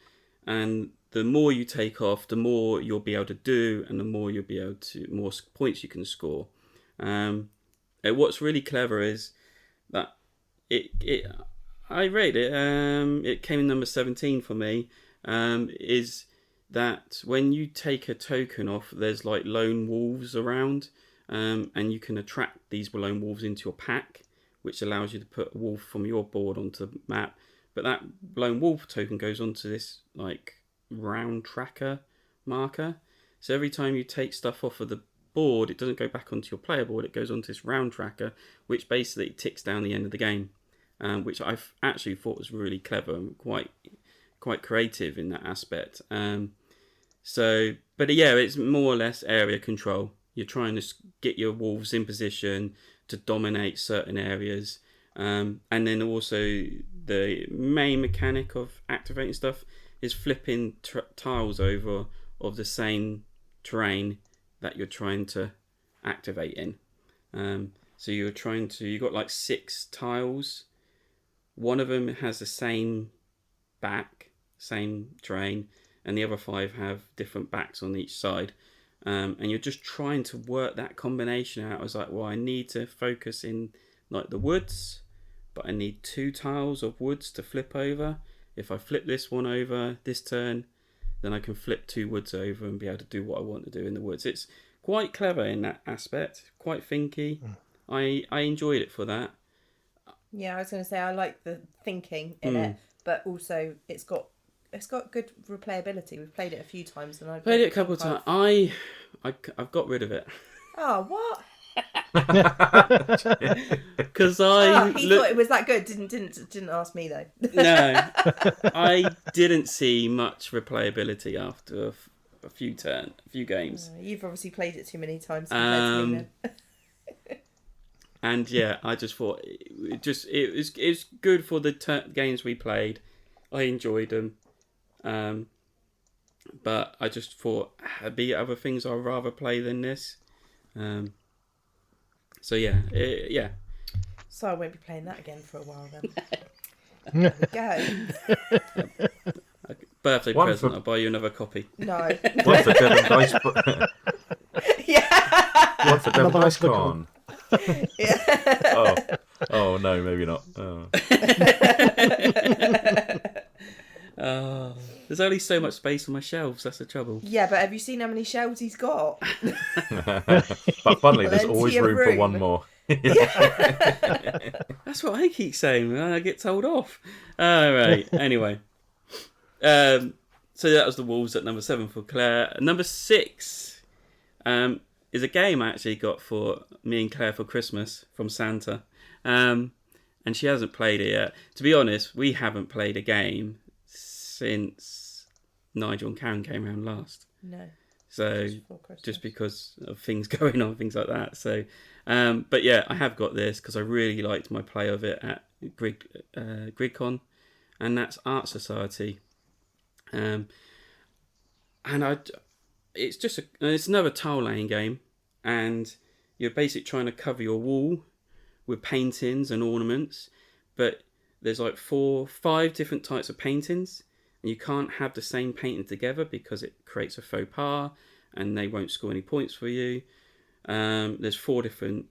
and the more you take off, the more you'll be able to do, and the more you'll be able to more points you can score. What's really clever is that I rate it. It came in number 17 for me. Is that when you take a token off, there's like lone wolves around, and you can attract these lone wolves into your pack, which allows you to put a wolf from your board onto the map. But that lone wolf token goes onto this like round tracker marker. So every time you take stuff off of the board, it doesn't go back onto your player board, it goes onto this round tracker, which basically ticks down the end of the game. which I actually thought was really clever and quite creative in that aspect. But yeah, it's more or less area control. You're trying to get your wolves in position to dominate certain areas. And then also the main mechanic of activating stuff is flipping tiles over of the same terrain that you're trying to activate in. So you've got like 6 tiles. One of them has the same back, same terrain, and the other 5 have different backs on each side. And you're just trying to work that combination out. I was like, well, I need to focus in like the woods, but I need 2 tiles of woods to flip over. If I flip this one over this turn, then I can flip 2 woods over and be able to do what I want to do in the woods. It's quite clever in that aspect, quite thinky. I enjoyed it for that. Yeah, I was going to say I like the thinking in it, but also it's got good replayability. We've played it a few times, and I've played it a couple of times. I've got rid of it. Oh, what? Because he thought it was that good. Didn't ask me though. No, I didn't see much replayability after a few games. You've obviously played it too many times compared to me then. And yeah, I just thought it was good for the games we played. I enjoyed them, but I just thought there'd be other things I'd rather play than this. So yeah. So I won't be playing that again for a while then. There we go. Birthday present. I'll buy you another copy. No. One for Devon Dice. Yeah. One for Devon Dice Con. Yeah. Oh no, maybe not. Oh, there's only so much space on my shelves. That's the trouble. Yeah, but have you seen how many shelves he's got? But funnily, there's always room for one more. That's what I keep saying. I get told off. All right. Anyway, so that was the Wolves at number 7 for Claire. Number 6 is a game I actually got for me and Claire for Christmas from Santa, and she hasn't played it yet. To be honest, we haven't played a game since Nigel and Karen came around last. No. So just because of things going on, things like that. So, but yeah, I have got this because I really liked my play of it at GridCon, and that's Art Society. It's another tile laying game, and you're basically trying to cover your wall with paintings and ornaments, but there's like 4-5 different types of paintings, and you can't have the same painting together because it creates a faux pas and they won't score any points for you. There's 3 different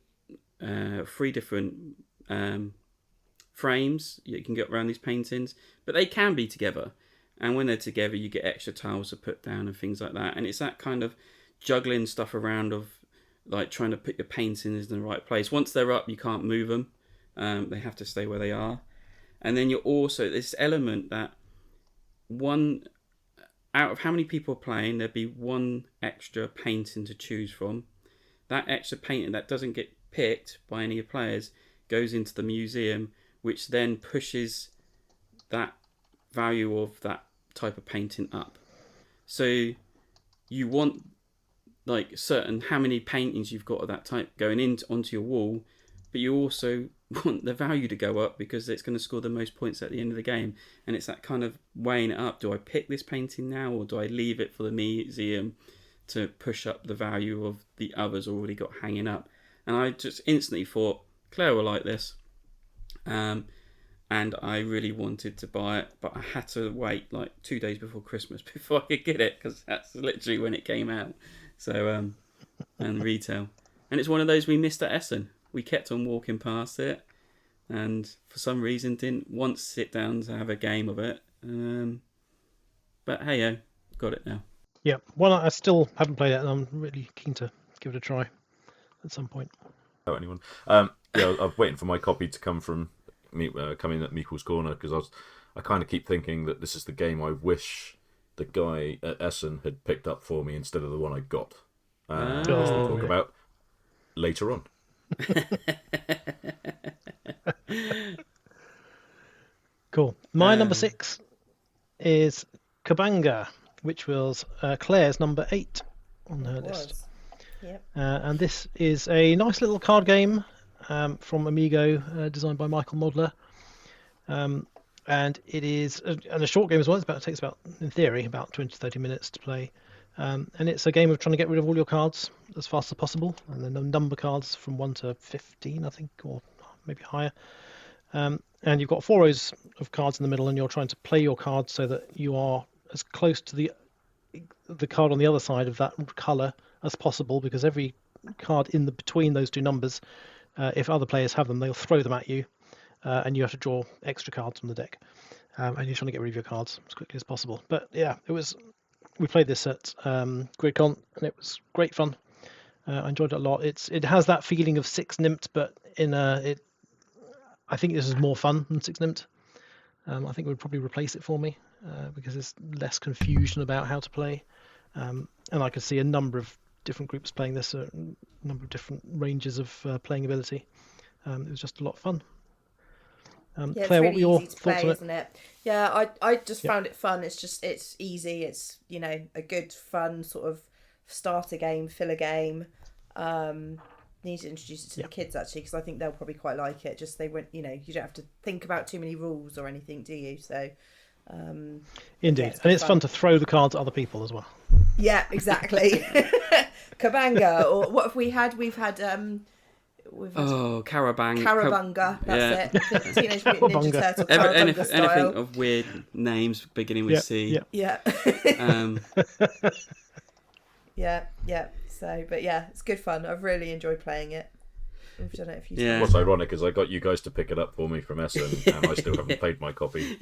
frames you can get around these paintings, but they can be together, and when they're together you get extra tiles to put down and things like that. And it's that kind of juggling stuff around of like trying to put your paintings in the right place. Once they're up, you can't move them. They have to stay where they are. And then you're also this element that one out of how many people are playing, there'd be 1 extra painting to choose from. That extra painting that doesn't get picked by any of the players goes into the museum, which then pushes that value of that type of painting up. So you want like certain how many paintings you've got of that type going onto your wall, but you also want the value to go up because it's going to score the most points at the end of the game. And it's that kind of weighing it up. Do I pick this painting now, or do I leave it for the museum to push up the value of the others already got hanging up? And I just instantly thought Claire will like this, and I really wanted to buy it, but I had to wait like 2 days before Christmas before I could get it, because that's literally when it came out. So and retail, and it's one of those we missed at Essen. We kept on walking past it, and for some reason didn't once sit down to have a game of it. But hey, got it now. Yeah, well, I still haven't played it, and I'm really keen to give it a try at some point. Oh, anyone? I'm waiting for my copy to come from coming at Meekle's Corner, because I kind of keep thinking that this is the game I wish the guy at Essen had picked up for me instead of the one I got. Which we'll talk about later on. Cool. My number 6 is Cabanga, which was Claire's number 8 on her list. Yep. And this is a nice little card game from Amigo, designed by Michael Modler. And it is a short game as well. It takes about, in theory, about 20 to 30 minutes to play. And it's a game of trying to get rid of all your cards as fast as possible. And then the number cards from 1 to 15, I think, or maybe higher. And you've got 4 rows of cards in the middle, and you're trying to play your cards so that you are as close to the card on the other side of that colour as possible, because every card in between those two numbers, if other players have them, they'll throw them at you, and you have to draw extra cards from the deck. And you're trying to get rid of your cards as quickly as possible. But yeah, we played this at GridCon, and it was great fun. I enjoyed it a lot. It has that feeling of Six Nimmt, but I think this is more fun than Six Nimmt. I think it would probably replace it for me because there's less confusion about how to play. And I could see a number of different groups playing this, a number of different ranges of playing ability. It was just a lot of fun. Yeah, Claire, it's really what were your easy to thoughts play, on it? isn't it? Yeah, I just found it fun. It's easy. It's, a good, fun sort of starter game, filler game. Need to introduce it to the kids, actually, because I think they'll probably quite like it. Just you don't have to think about too many rules or anything, do you? So Indeed. yeah, and it's fun to throw the cards at other people as well. Yeah, exactly. Cabanga, or what have we had? We've had Carabanga. That's it. Teenage Mutant Ninja Turtle. Anything of weird names beginning with C. Yeah. Yeah. So, but yeah, it's good fun. I've really enjoyed playing it. We've done it a few times. What's ironic is I got you guys to pick it up for me from Essen, and I still haven't played my copy.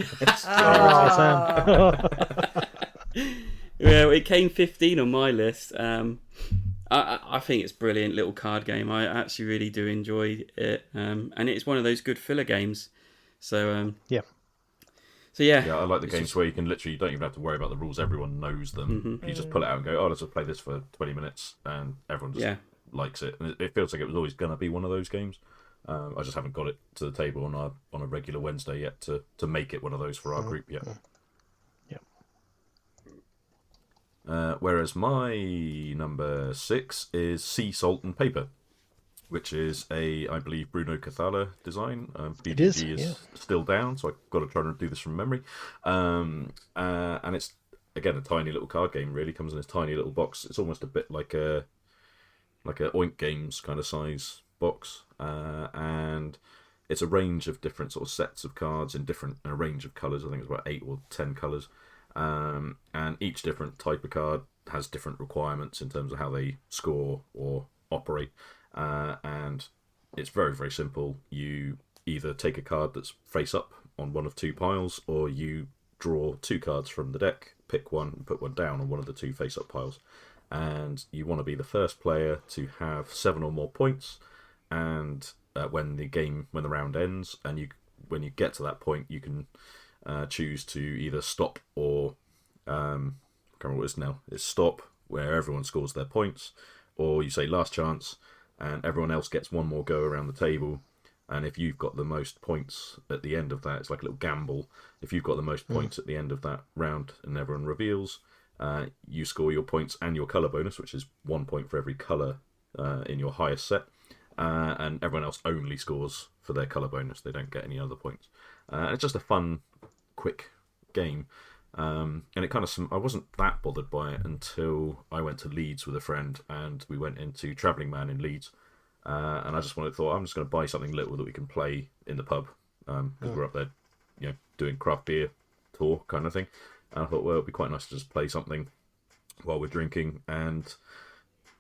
Yeah, it came 15 on my list. I think it's a brilliant little card game. I actually really do enjoy it, and it's one of those good filler games. So yeah. So yeah, I like the games where you can literally, you don't even have to worry about the rules. Everyone knows them. You just pull it out and go, oh, let's just play this for 20 minutes, and everyone just likes it. And it feels like it was always going to be one of those games. I just haven't got it to the table on a regular Wednesday yet to make it one of those for our group yet. Whereas my number 6 is Sea Salt and Paper, which is I believe, Bruno Cathala design. BGG is still down, so I've got to try and do this from memory. And it's, again, a tiny little card game, really. Comes in this tiny little box. It's almost a bit like a Oink Games kind of size box. And it's a range of different sort of sets of cards in a range of colours. I think it's about 8 or 10 colours. And each different type of card has different requirements in terms of how they score or operate. And it's very, very simple. You either take a card that's face up on one of 2 piles, or you draw 2 cards from the deck, pick one and put one down on one of the 2 face up piles. And you want to be the first player to have 7 or more points. And when the round ends, and when you get to that point, you can choose to either stop or I can't remember what it is now. It's stop, where everyone scores their points, or you say last chance, and everyone else gets one more go around the table. And if you've got the most points at the end of that, it's like a little gamble. If you've got the most points at the end of that round and everyone reveals, you score your points and your colour bonus, which is 1 point for every colour in your highest set. And everyone else only scores for their colour bonus. They don't get any other points. It's just a fun, quick game. And it kind of, I wasn't that bothered by it until I went to Leeds with a friend, and we went into Travelling Man in Leeds. And I just thought, I'm just going to buy something little that we can play in the pub, because we're up there, doing craft beer tour kind of thing. And I thought, well, it'd be quite nice to just play something while we're drinking, and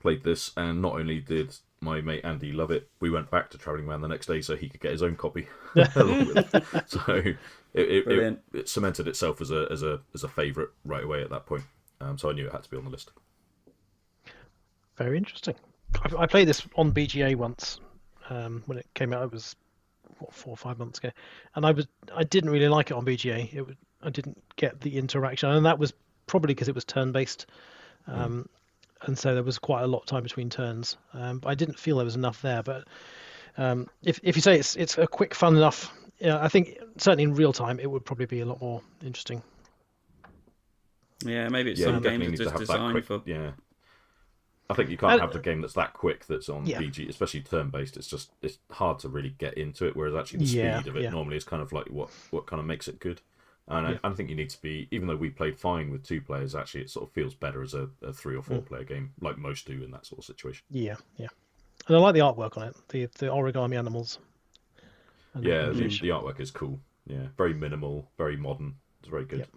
played this. And not only did my mate Andy love it, we went back to Travelling Man the next day so he could get his own copy along with it. So it cemented itself as a favourite right away at that point. So I knew it had to be on the list. Very interesting. I played this on BGA once when it came out. It was 4 or 5 months ago, and I didn't really like it on BGA. I didn't get the interaction, and that was probably because it was turn based. And so there was quite a lot of time between turns. But I didn't feel there was enough there. But if you say it's a quick, fun enough yeah, I think certainly in real time it would probably be a lot more interesting. Yeah, maybe it's Yeah, some you games definitely are need to just have that designed quick. for. Yeah, I think you can't have the game that's that quick that's on Yeah. PG, especially turn-based. It's hard to really get into it, whereas actually the Yeah, speed of it yeah. normally is kind of like what kind of makes it good. And Yeah. I think you need to be, even though we played fine with 2 players, actually it sort of feels better as a 3 or 4 player game, like most do in that sort of situation. Yeah, yeah. And I like the artwork on it, the origami animals. Yeah, And the fish. artwork is cool. Yeah, very minimal, very modern. It's very good. Yep.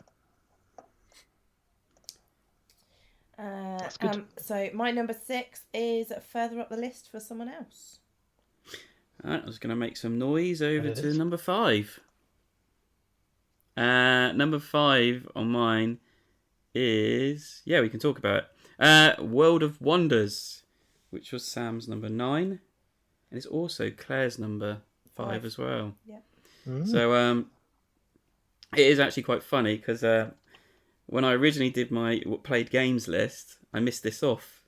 That's good. So my number 6 is further up the list for someone else. Alright, I was going to make some noise over It to is. number 5. Number 5 on mine is... Yeah, we can talk about it. World of Wonders, which was Sam's number 9. And it's also Claire's number 5 as well. Yeah. So it is actually quite funny because when I originally did my played games list, I missed this off.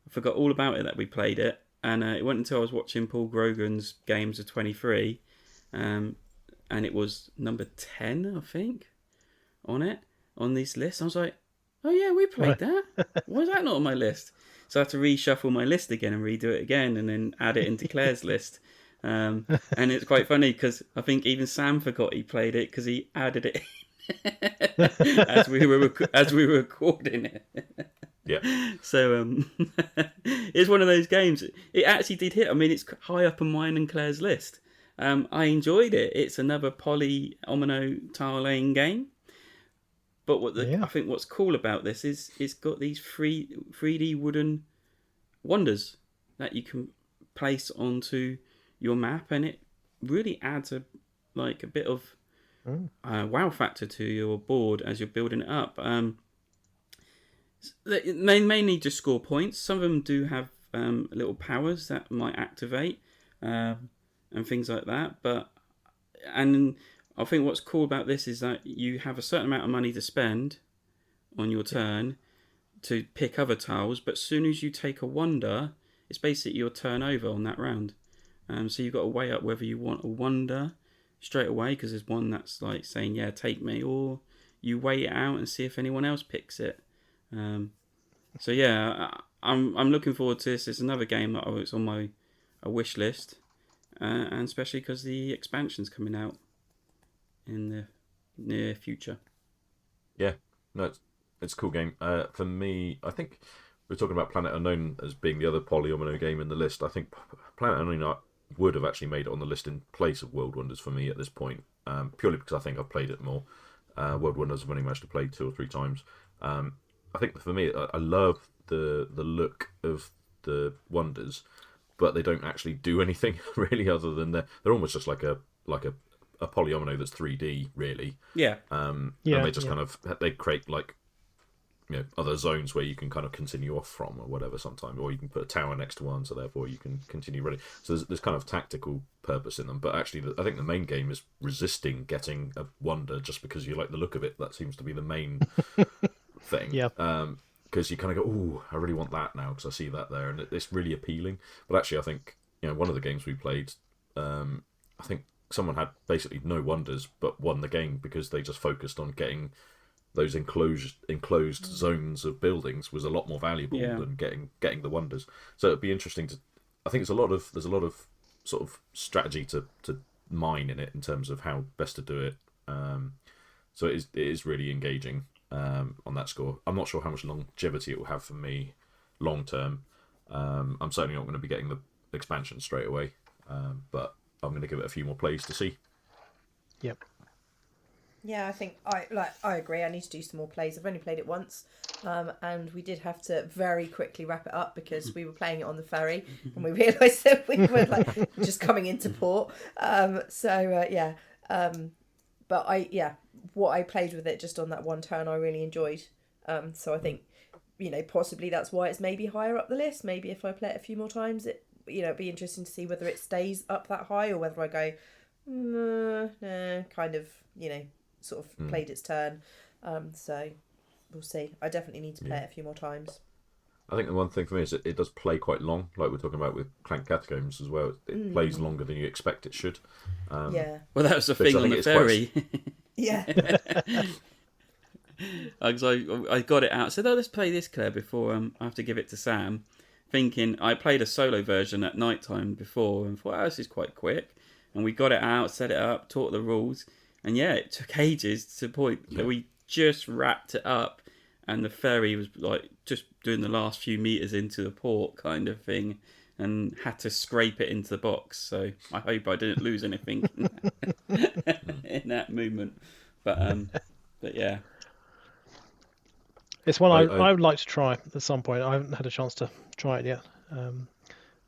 I forgot all about it that we played it. And it wasn't until I was watching Paul Grogan's Games of 23, and it was number 10, I think, on this list. I was like, oh yeah, we played that. Why is that not on my list? So I had to reshuffle my list again and redo it again and then add it into Claire's list. And it's quite funny because I think even Sam forgot he played it because he added it as we were recording it. Yeah. So it's one of those games. It actually did hit. I mean, it's high up on mine and Claire's list. I enjoyed it. It's another poly omino tile laying game. But I think what's cool about this is it's got these 3D wooden wonders that you can place onto your map, and it really adds a bit of wow factor to your board as you're building it up. They mainly just score points. Some of them do have little powers that might activate and things like that. And I think what's cool about this is that you have a certain amount of money to spend on your turn to pick other tiles, but as soon as you take a wonder, it's basically your turn over on that round. So you've got to weigh up whether you want a wonder straight away, because there's one that's like saying, yeah, take me, or you wait it out and see if anyone else picks it. So yeah, I'm looking forward to this. It's another game that it's on my wish list, and especially because the expansion's coming out in the near future. Yeah, no, it's a cool game. For me, I think we're talking about Planet Unknown as being the other polyomino game in the list. I think Planet Unknown would have actually made it on the list in place of World Wonders for me at this point, purely because I think I've played it more. World Wonders I've only managed to play 2 or 3 times. I think for me, I love the look of the wonders, but they don't actually do anything really other than they're almost just like a polyomino that's 3D really. Yeah. And they just kind of they create other zones where you can kind of continue off from or whatever sometime, or you can put a tower next to one, so therefore you can continue running. So there's kind of tactical purpose in them, but actually I think the main game is resisting getting a wonder just because you like the look of it. That seems to be the main thing. Yeah. Because you kind of go, oh, I really want that now because I see that there, and it's really appealing. But actually, I think one of the games we played, I think someone had basically no wonders but won the game because they just focused on getting those enclosed zones of buildings was a lot more valuable than getting the wonders. So it'd be interesting to. I think there's a lot of sort of strategy to mine in it in terms of how best to do it. So it is really engaging. On that score, I'm not sure how much longevity it will have for me long term. I'm certainly not going to be getting the expansion straight away, but I'm going to give it a few more plays to see. Yep. Yeah, I think I agree. I need to do some more plays. I've only played it once, and we did have to very quickly wrap it up because we were playing it on the ferry and we realised that we were just coming into port. But what I played with it just on that one turn, I really enjoyed. So I think, possibly that's why it's maybe higher up the list. Maybe if I play it a few more times, it'd be interesting to see whether it stays up that high or whether I go, kind of, sort of played its turn. So we'll see. I definitely need to play it a few more times. I think the one thing for me is that it does play quite long, like we're talking about with Clank Catacombs as well. It plays longer than you expect it should. Yeah. Well, that was the thing on the ferry. Yeah. I got it out. I said, "Oh, let's play this, Claire, before I have to give it to Sam." Thinking I played a solo version at night time before and thought, "Oh, this is quite quick." And we got it out, set it up, taught the rules, and yeah, it took ages to the point that we just wrapped it up, and the ferry was like just doing the last few meters into the port kind of thing, and had to scrape it into the box. So I hope I didn't lose anything in that movement. But yeah. It's one I would like to try at some point. I haven't had a chance to try it yet,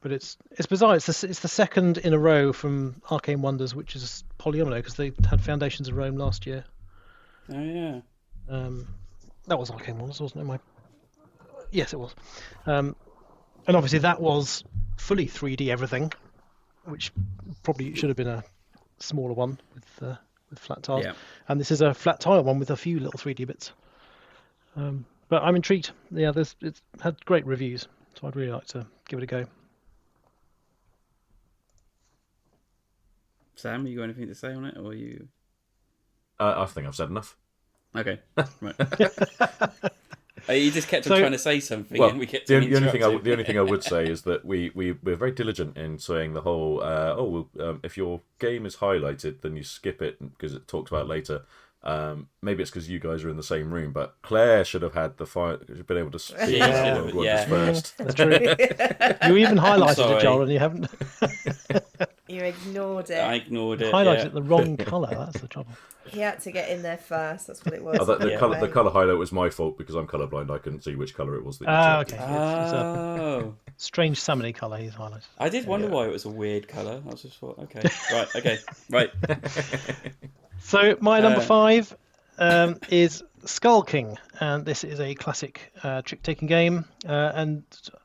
but it's bizarre. It's the second in a row from Arcane Wonders, which is polyomino, because they had Foundations of Rome last year. Oh yeah. That was Arcane Wonders, wasn't it? Yes, it was. And obviously that was fully 3D everything, which probably should have been a smaller one with flat tiles. Yeah. And this is a flat tile one with a few little 3D bits. But I'm intrigued. Yeah, it's had great reviews, so I'd really like to give it a go. Sam, you got anything to say on it, or you? I think I've said enough. Okay, right. You just kept on trying to say something, and we kept the on only thing I would say is that we're very diligent in saying the whole if your game is highlighted, then you skip it because it talks about it later. Maybe it's because you guys are in the same room, but Claire should have had been able to see World Wonders first. That's true. You even highlighted it, Joel, and you haven't. You ignored it. I ignored it. Highlighted it the wrong colour. That's the trouble. He had to get in there first. That's what it was. The colour highlight was my fault because I'm colourblind. I couldn't see which colour it was. Okay. It's Oh. a strange salmon colour he's highlighted. I did wonder why it was a weird colour. I was just thought, right. So my number 5 is Skull King, and this is a classic trick-taking game. And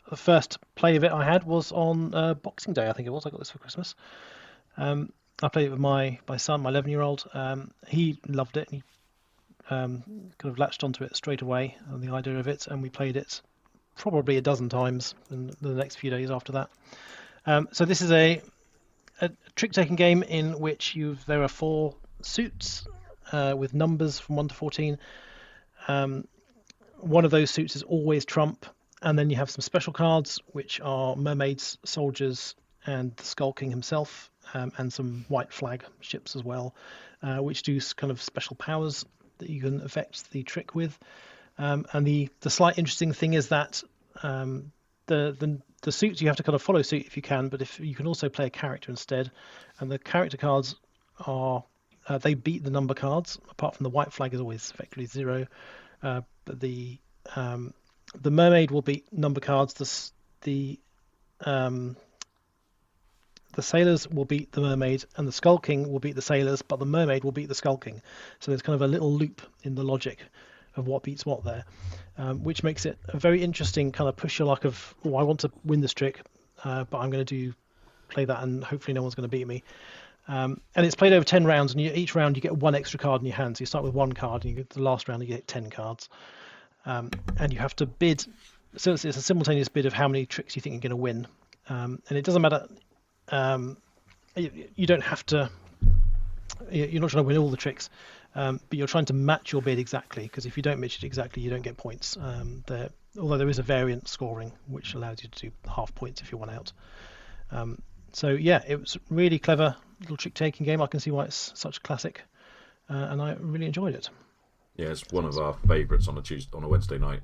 the first play of it I had was on Boxing Day, I think it was. I got this for Christmas. I played it with my son, my 11-year-old. He loved it. He kind of latched onto it straight away, and the idea of it, and we played it probably a dozen times in the next few days after that. So this is a trick-taking game in which there are 4 suits with numbers from 1 to 14. One of those suits is always trump, and then you have some special cards which are mermaids, soldiers, and the Skull King himself, and some white flag ships as well, which do kind of special powers that you can affect the trick with. And the slight interesting thing is that the suits, you have to kind of follow suit if you can, but if you can also play a character instead, and the character cards are they beat the number cards. Apart from the white flag is always effectively 0, but the mermaid will beat number cards. The sailors will beat the mermaid, and the Skull King will beat the sailors, but the mermaid will beat the Skull King. So there's kind of a little loop in the logic of what beats what there, which makes it a very interesting kind of push your luck of, I want to win this trick, but I'm going to play that, and hopefully no one's going to beat me. And it's played over 10 rounds, and each round you get 1 extra card in your hand. So you start with 1 card, and you get to the last round, you get 10 cards. And you have to bid. So it's a simultaneous bid of how many tricks you think you're going to win. And it doesn't matter. You don't have to. You're not trying to win all the tricks, but you're trying to match your bid exactly. Because if you don't match it exactly, you don't get points. Although there is a variant scoring which allows you to do half points if you're 1 out. So yeah, it was really clever little trick-taking game. I can see why it's such a classic, and I really enjoyed it. Yeah, it's one of our favourites on a Wednesday night.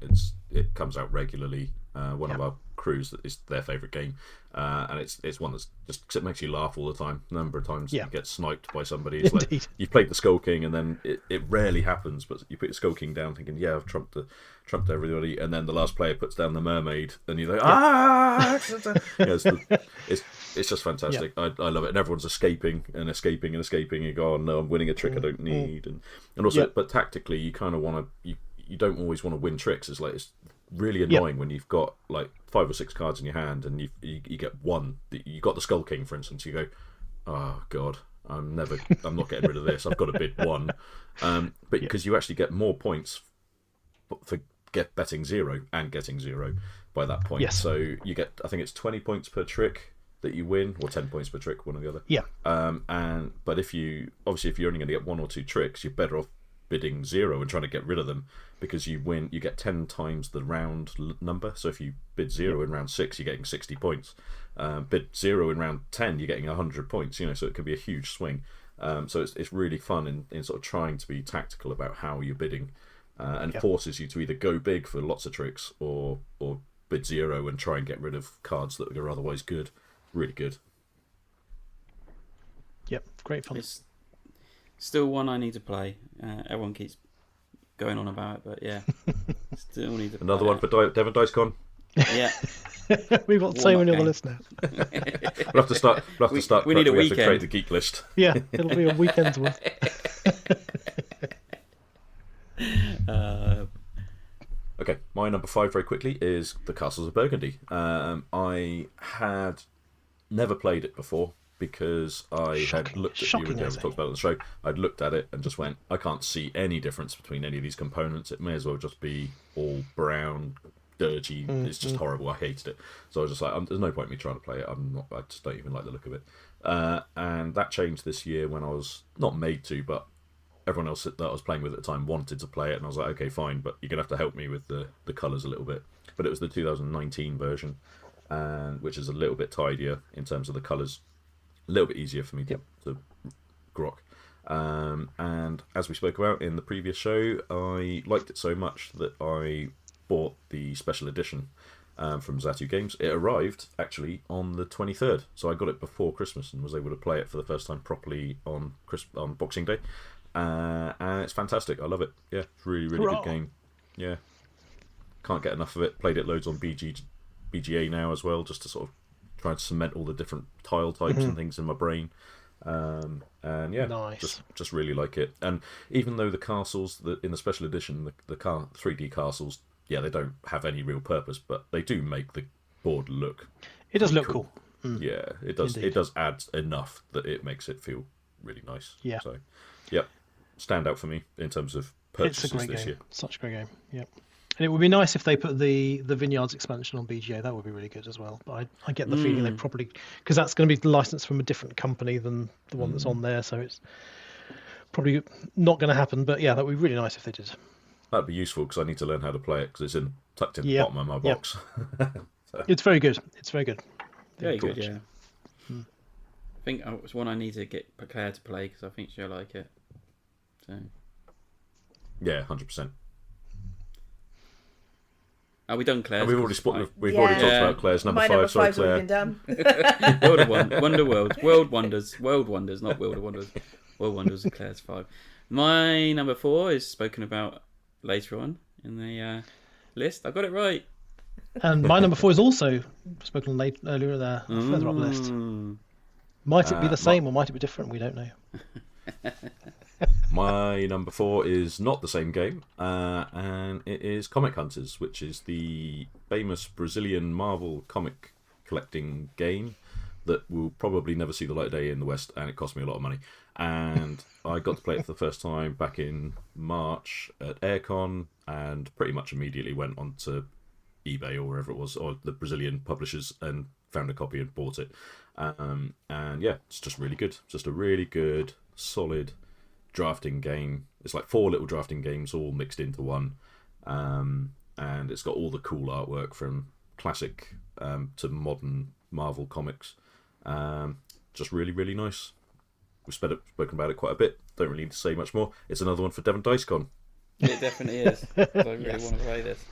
It comes out regularly. One of our crews, that is their favourite game, and it's one that's just it makes you laugh all the time. A number of times you get sniped by somebody. It's like you've played the Skull King, and then it rarely happens, but you put your Skull King down thinking, I've trumped everybody, and then the last player puts down the mermaid, and you're like, it's just fantastic. I love it, and everyone's escaping. You go, oh no, I'm winning a trick I don't need, and also, but tactically, you kind of want to you don't always want to win tricks. It's really annoying when you've got like 5 or 6 cards in your hand, and you get one. You got the Skull King, for instance. You go, oh god, I'm not getting rid of this. I've got to bid 1, but because you actually get more points for betting 0 and getting 0 by that point. Yes. So you get, I think it's 20 points per trick that you win, or 10 points per trick, one or the other. Yeah. But if you're only going to get 1 or 2 tricks, you're better off bidding 0 and trying to get rid of them, because you get 10 times the round number. So if you bid 0 in round 6, you're getting 60 points. Bid 0 in round 10, you're getting 100 points. So it can be a huge swing. So it's really fun in sort of trying to be tactical about how you're bidding, and forces you to either go big for lots of tricks or bid 0 and try and get rid of cards that are otherwise good. Really good. Yep, great fun. It's still one I need to play. Everyone keeps going on about it, but yeah, still need to. Another one for Devon DiceCon. Yeah. We've got so many on the list now. We'll have to start. We need a have weekend. to create the geek list. Yeah, it'll be a weekend's worth. Okay, my number 5 very quickly is the Castles of Burgundy. I had never played it before because I had looked at you and talked about it on the show. I'd looked at it and just went, I can't see any difference between any of these components. It may as well just be all brown, dirty. It's just horrible. I hated it. So I was just like, there's no point in me trying to play it. I just don't even like the look of it. And that changed this year when I was not made to, but everyone else that I was playing with at the time wanted to play it, and I was like, okay, fine, but you're going to have to help me with the colours a little bit. But it was the 2019 version, which is a little bit tidier in terms of the colours, a little bit easier for me to grok. And as we spoke about in the previous show, I liked it so much that I bought the special edition from Zatu Games. It arrived actually on the 23rd, so I got it before Christmas and was able to play it for the first time properly on Boxing Day. And it's fantastic. I love it. Yeah, it's really, really good game. Yeah, can't get enough of it. Played it loads on BGA now as well, just to sort of try to cement all the different tile types and things in my brain. And yeah, nice. just really like it. And even though the castles in the special edition, the 3D castles, yeah, they don't have any real purpose, but they do make the board look. It does look cool. Yeah, it does. Indeed. It does add enough that it makes it feel really nice. Yeah. So, yep, stand out for me in terms of purchases It's a great this game. year. Such a great game. Yep. And it would be nice if they put the Vineyards expansion on BGA. That would be really good as well. But I get the feeling they probably, because that's going to be licensed from a different company than the one that's on there, so it's probably not going to happen. But yeah, that would be really nice if they did. That'd be useful because I need to learn how to play it because it's tucked in the bottom of my box. So. It's very good. It's very good. Very good, yeah. I think it's one I need to get Claire to play because I think she'll like it. So. Yeah, 100%. Are we done, Claire? We've already talked about Claire's number 5. Sorry, Claire. Been done. World of Wonder World. World Wonders, not World of Wonders. World Wonders and Claire's 5. My number 4 is spoken about later on in the list. I got it right. And my number 4 is also spoken earlier there, further up the list. Might it be the same or might it be different? We don't know. My number 4 is not the same game, and it is Comic Hunters, which is the famous Brazilian Marvel comic collecting game that will probably never see the light of day in the West, and it cost me a lot of money. And I got to play it for the first time back in March at Aircon, and pretty much immediately went onto eBay or wherever it was, or the Brazilian publishers, and found a copy and bought it. And yeah, it's just really good. Just a really good, solid drafting game. It's like 4 little drafting games all mixed into one. And it's got all the cool artwork from classic to modern Marvel comics. Just really, really nice. We've spoken about it quite a bit. Don't really need to say much more. It's another one for Devon DiceCon. It definitely is. I really want to play this.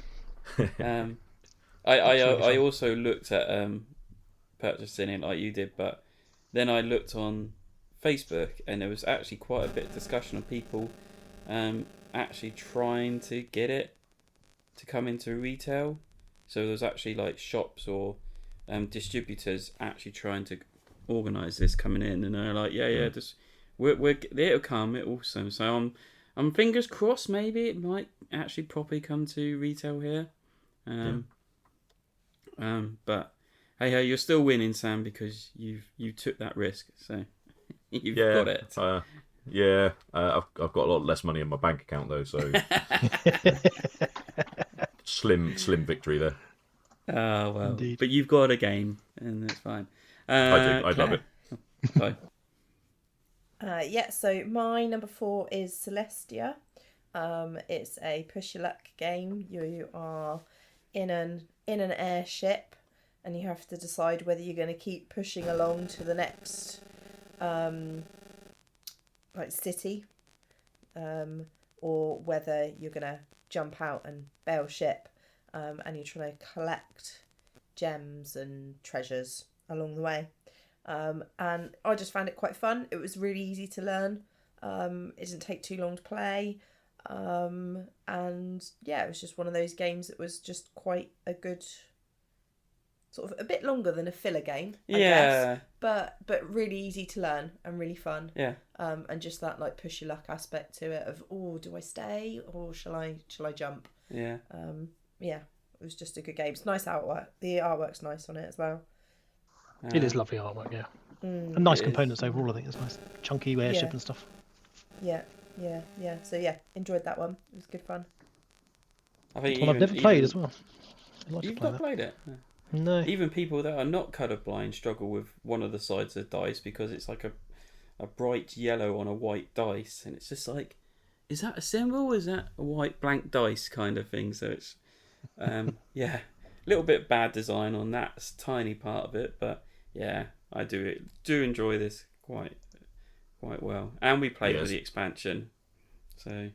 I also looked at purchasing it like you did, but then I looked on Facebook and there was actually quite a bit of discussion of people actually trying to get it to come into retail. So there's actually like shops or distributors actually trying to organise this coming in, and they're like, just it'll come, it also. So I'm fingers crossed. Maybe it might actually properly come to retail here. But hey, you're still winning, Sam, because you took that risk. So you've got it. I've got a lot less money in my bank account though, so slim victory there. Oh well, Indeed. but you've got a game, and that's fine. I do. I love Claire. it. Sorry. So my number 4 is Celestia. It's a push your luck game. You are in an airship, and you have to decide whether you're going to keep pushing along to the next city, or whether you're going to jump out and bail ship, and you're trying to collect gems and treasures along the way. And I just found it quite fun. It was really easy to learn. It didn't take too long to play. And yeah, it was just one of those games that was just quite a good, sort of a bit longer than a filler game, I guess, but really easy to learn and really fun. Yeah. And just that like push your luck aspect to it of, oh, do I stay or shall I jump? Yeah. Yeah, it was just a good game. It's nice artwork. The artwork's nice on it as well. It is lovely artwork, yeah. And nice components overall, I think. It's nice. Chunky airship and stuff. Yeah. So yeah, enjoyed that one. It was good fun. I think I've never played as well. I'd like to You've play not that. played it? No. Even people that are not colourblind struggle with one of the sides of the dice because it's like a bright yellow on a white dice, and it's just like, is that a symbol? Is that a white blank dice kind of thing? So it's, yeah, a little bit bad design on that tiny part of it, but yeah, I do enjoy this quite well, and we played with the expansion, so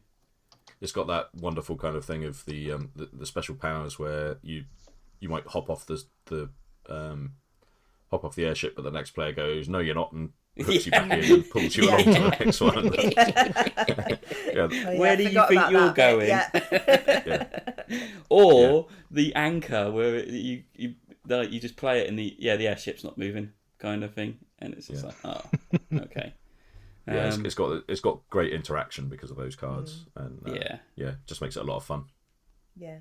it's got that wonderful kind of thing of the special powers where you might hop off the airship, but the next player goes, "No, you're not," and hooks you back in and pulls you along to the next one. Where do you think you're going? Or the anchor where you just play it and the airship's not moving kind of thing, and it's just like, oh, okay. Yeah, it's got great interaction because of those cards, and just makes it a lot of fun. Yeah.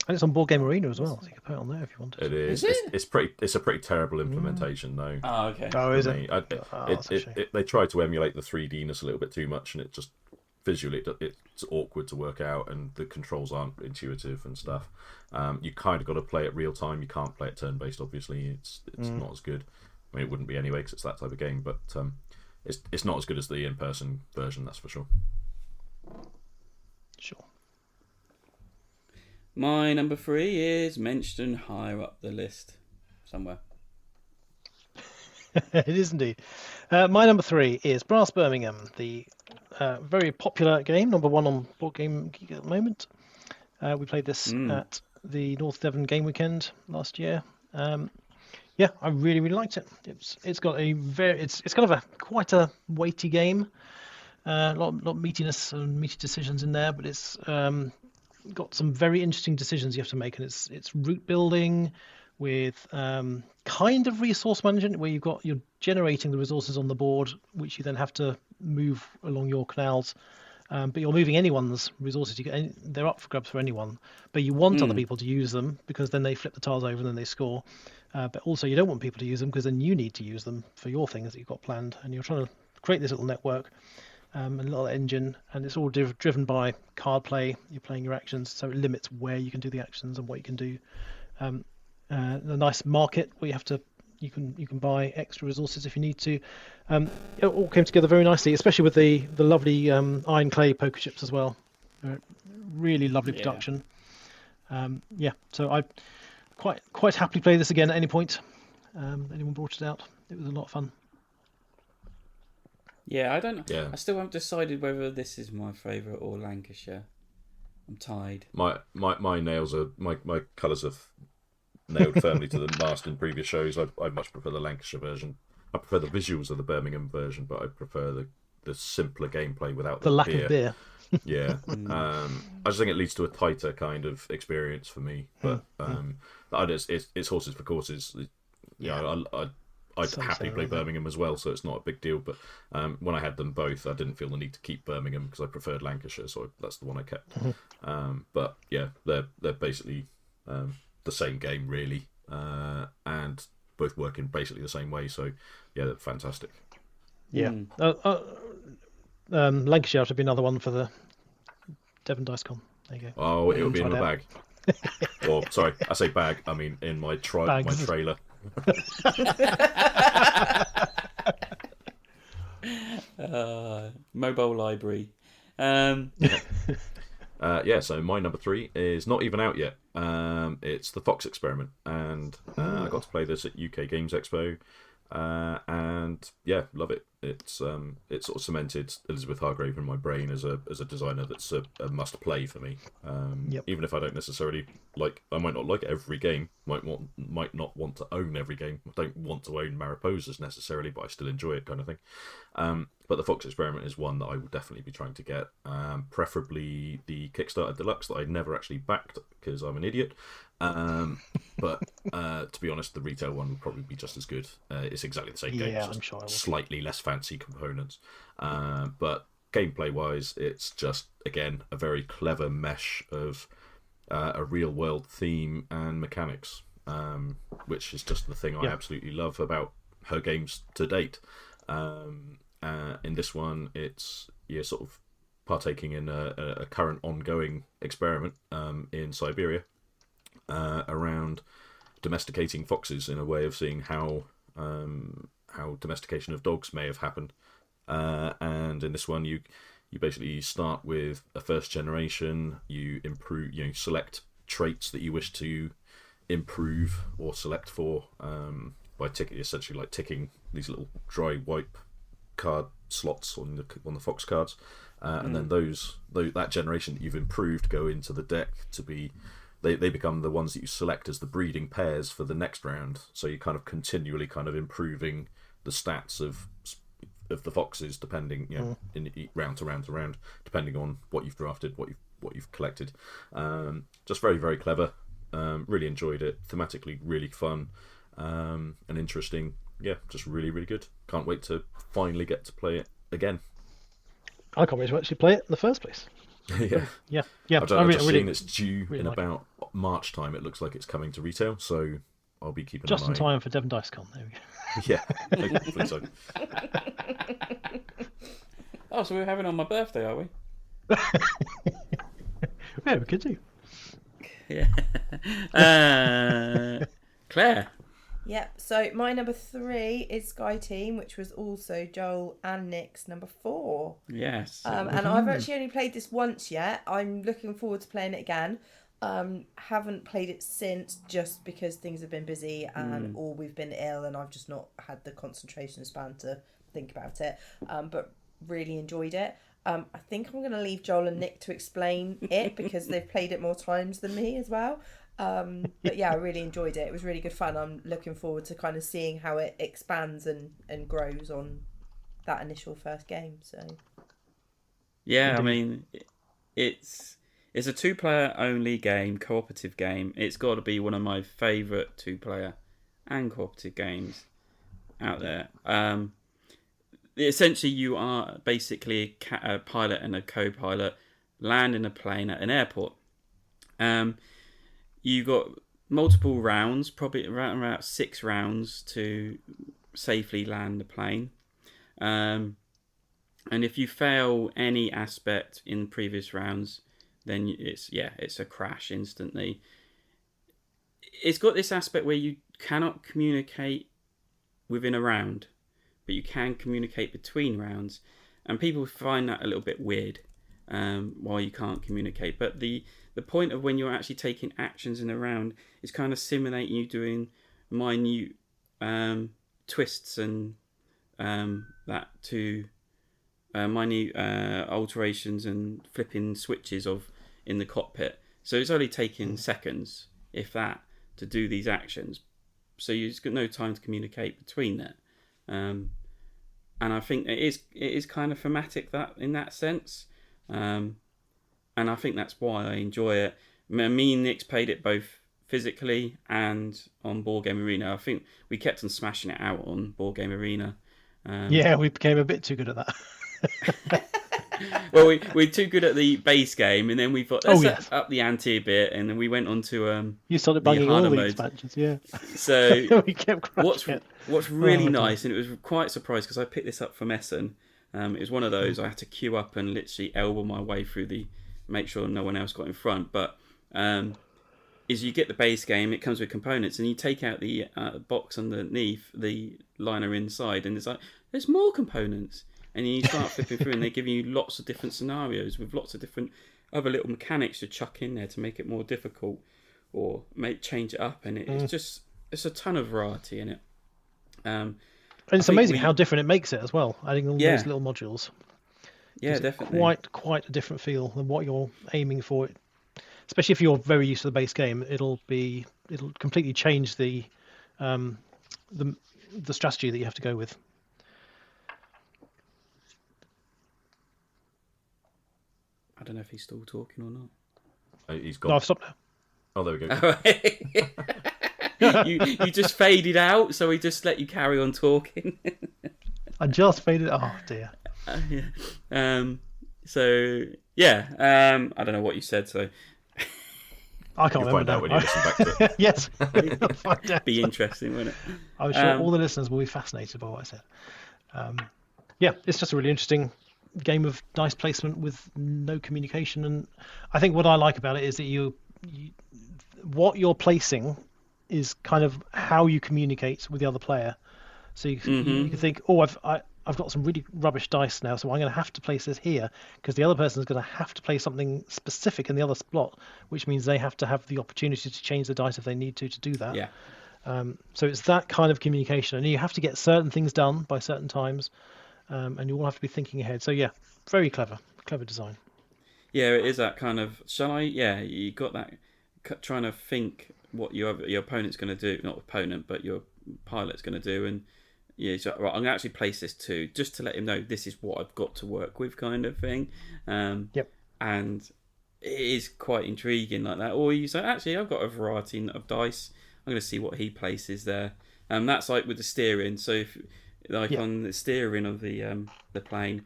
And it's on Board Game Arena as well, so you can put it on there if you wanted. It is. It's a pretty terrible implementation, though. Oh, okay. Oh, is it? They try to emulate the 3D-ness a little bit too much, and it just visually it's awkward to work out, and the controls aren't intuitive and stuff. You kind of got to play it real time. You can't play it turn-based. Obviously, it's not as good. I mean, it wouldn't be anyway because it's that type of game, but it's not as good as the in-person version. That's for sure. Sure. My number 3 is mentioned higher up the list somewhere. It is indeed. My number 3 is Brass Birmingham, the very popular game, number 1 on Board Game Geek at the moment. We played this at the North Devon Game Weekend last year. Yeah, I really liked it. It's got it's kind of quite a weighty game. A lot of meatiness and meaty decisions in there, but it's got some very interesting decisions you have to make, and it's route building with kind of resource management where you're generating the resources on the board, which you then have to move along your canals. But you're moving anyone's resources. They're up for grabs for anyone, but you want other people to use them because then they flip the tiles over and then they score. But also you don't want people to use them because then you need to use them for your things that you've got planned, and you're trying to create this little network. A little engine, and it's all driven by card play. You're playing your actions, so it limits where you can do the actions and what you can do. A nice market where you can buy extra resources if you need to. It all came together very nicely, especially with the lovely iron clay poker chips as well. Really lovely production. So I quite happily play this again at any point. Anyone brought it out? It was a lot of fun. Yeah, I don't know. Yeah. I still haven't decided whether this is my favourite or Lancashire. I'm tied. My nails are my colours have nailed firmly to the mast in previous shows. I much prefer the Lancashire version. I prefer the visuals of the Birmingham version, but I prefer the simpler gameplay without the lack beer. of beer. Yeah. I just think it leads to a tighter kind of experience for me. But it's horses for courses. I'd happily play Birmingham as well, so it's not a big deal. But when I had them both, I didn't feel the need to keep Birmingham because I preferred Lancashire, so that's the one I kept. But yeah, they're basically the same game really, and both work in basically the same way. So yeah, they're fantastic. Yeah, Lancashire should be another one for the Devon DiceCon. There you go. Oh, it'll be in the bag. Or sorry, I say bag. I mean in my my Bags. trailer. Mobile library. So my number 3 is not even out yet. It's the Fox Experiment, and I got to play this at UK Games Expo, and yeah, love it. It's sort of cemented Elizabeth Hargrave in my brain as a designer that's a must play for me. Even if I don't necessarily I might not like every game, might not want to own every game. I don't want to own Mariposas necessarily, but I still enjoy it, kind of thing. But the Fox Experiment is one that I will definitely be trying to get, preferably the Kickstarter Deluxe that I never actually backed because I'm an idiot. But to be honest, the retail one would probably be just as good. It's exactly the same game, Yeah, just I'm sure I will. slightly less fancy components. But gameplay-wise, it's just, again, a very clever mesh of a real-world theme and mechanics, which is just the thing I absolutely love about her games to date. In this one, it's sort of partaking in a current ongoing experiment in Siberia around domesticating foxes in a way of seeing how domestication of dogs may have happened. And in this one, you basically start with a first generation. You improve, select traits that you wish to improve or select for by essentially ticking these little dry wipe card slots on the fox cards, and then that generation that you've improved go into the deck to be. They become the ones that you select as the breeding pairs for the next round. So you're kind of continually kind of improving the stats of the foxes, depending in round to round to round, depending on what you've drafted, what you've collected. Just very, very clever. Really enjoyed it. Thematically really fun and interesting. Yeah, just really, really good. Can't wait to finally get to play it again. I can't wait to actually play it in the first place. Yeah. I've just seen it's due in about March time. It looks like it's coming to retail, so I'll be keeping just an eye. in time for Devon DiceCon. There we go. Yeah, hopefully so. Oh, so we're having it on my birthday, are we? Yeah, we could do. Yeah. Claire. Yep, so my number 3 is Sky Team, which was also Joel and Nick's number 4. Yes. And I've actually only played this once yet. I'm looking forward to playing it again. Haven't played it since, just because things have been busy and or we've been ill and I've just not had the concentration span to think about it. But really enjoyed it. I think I'm going to leave Joel and Nick to explain it because they've played it more times than me as well. But yeah, I really enjoyed it. It was really good fun. I'm looking forward to kind of seeing how it expands and grows on that initial first game. So yeah, I mean, it's a 2-player only game, cooperative game. It's got to be one of my favourite 2-player and cooperative games out there. Essentially, you are basically a pilot and a co-pilot landing a plane at an airport. You've got multiple rounds, probably around about 6 rounds to safely land the plane. And if you fail any aspect in previous rounds, then it's a crash instantly. It's got this aspect where you cannot communicate within a round, but you can communicate between rounds. And people find that a little bit weird, while you can't communicate. But the point of when you're actually taking actions in a round is kind of simulating you doing minute twists and that to minute alterations and flipping switches in the cockpit. So it's only taking seconds, if that, to do these actions. So you've got no time to communicate between that. And I think it is kind of thematic that in that sense. And I think that's why I enjoy it. Me and Nick's played it both physically and on Board Game Arena. I think we kept on smashing it out on Board Game Arena. Yeah, we became a bit too good at that. Well, we're too good at the base game, and then we thought, let's up the ante a bit, and then we went on to you started banging all the modes. expansions, yeah. So we kept crashing what's really nice, and it was quite surprised because I picked this up from Essen. It was one of those I had to queue up and literally elbow my way through make sure no one else got in front. But is you get the base game, it comes with components, and you take out the box underneath, the liner inside, and it's like, there's more components. And you start flipping through, and they're giving you lots of different scenarios with lots of different other little mechanics to chuck in there to make it more difficult or change it up. And it's a ton of variety in it. And it's amazing how different it makes it as well, adding all those little modules. Yeah, definitely. Quite a different feel than what you're aiming for. Especially if you're very used to the base game, it'll completely change the strategy that you have to go with. I don't know if he's still talking or not. He's gone. No, I've stopped now. Oh, there we go. you just faded out, so we just let you carry on talking. I just faded. Oh dear. So yeah, I don't know what you said. So I can't remember find out when you listen back to it. Yes, you'll find out. Be interesting, wouldn't it? I'm sure all the listeners will be fascinated by what I said. Yeah, it's just a really interesting game of dice placement with no communication, and I think what I like about it is that what you're placing is kind of how you communicate with the other player. So you can think, oh, I've got some really rubbish dice now, so I'm going to have to place this here because the other person is going to have to play something specific in the other slot, which means they have to have the opportunity to change the dice if they need to do that. Yeah. So it's that kind of communication, and you have to get certain things done by certain times, and you all have to be thinking ahead. So yeah, very clever design. Yeah, it is that kind of. Shall I? Yeah, you got that. Trying to think what your opponent's going to do, not opponent, but your pilot's going to do, and yeah, so, right, I'm going to actually place this too, just to let him know this is what I've got to work with, kind of thing. Yep. And it is quite intriguing like that. Or you say, actually, I've got a variety of dice. I'm going to see what he places there. That's like with the steering. So if on the steering of the plane,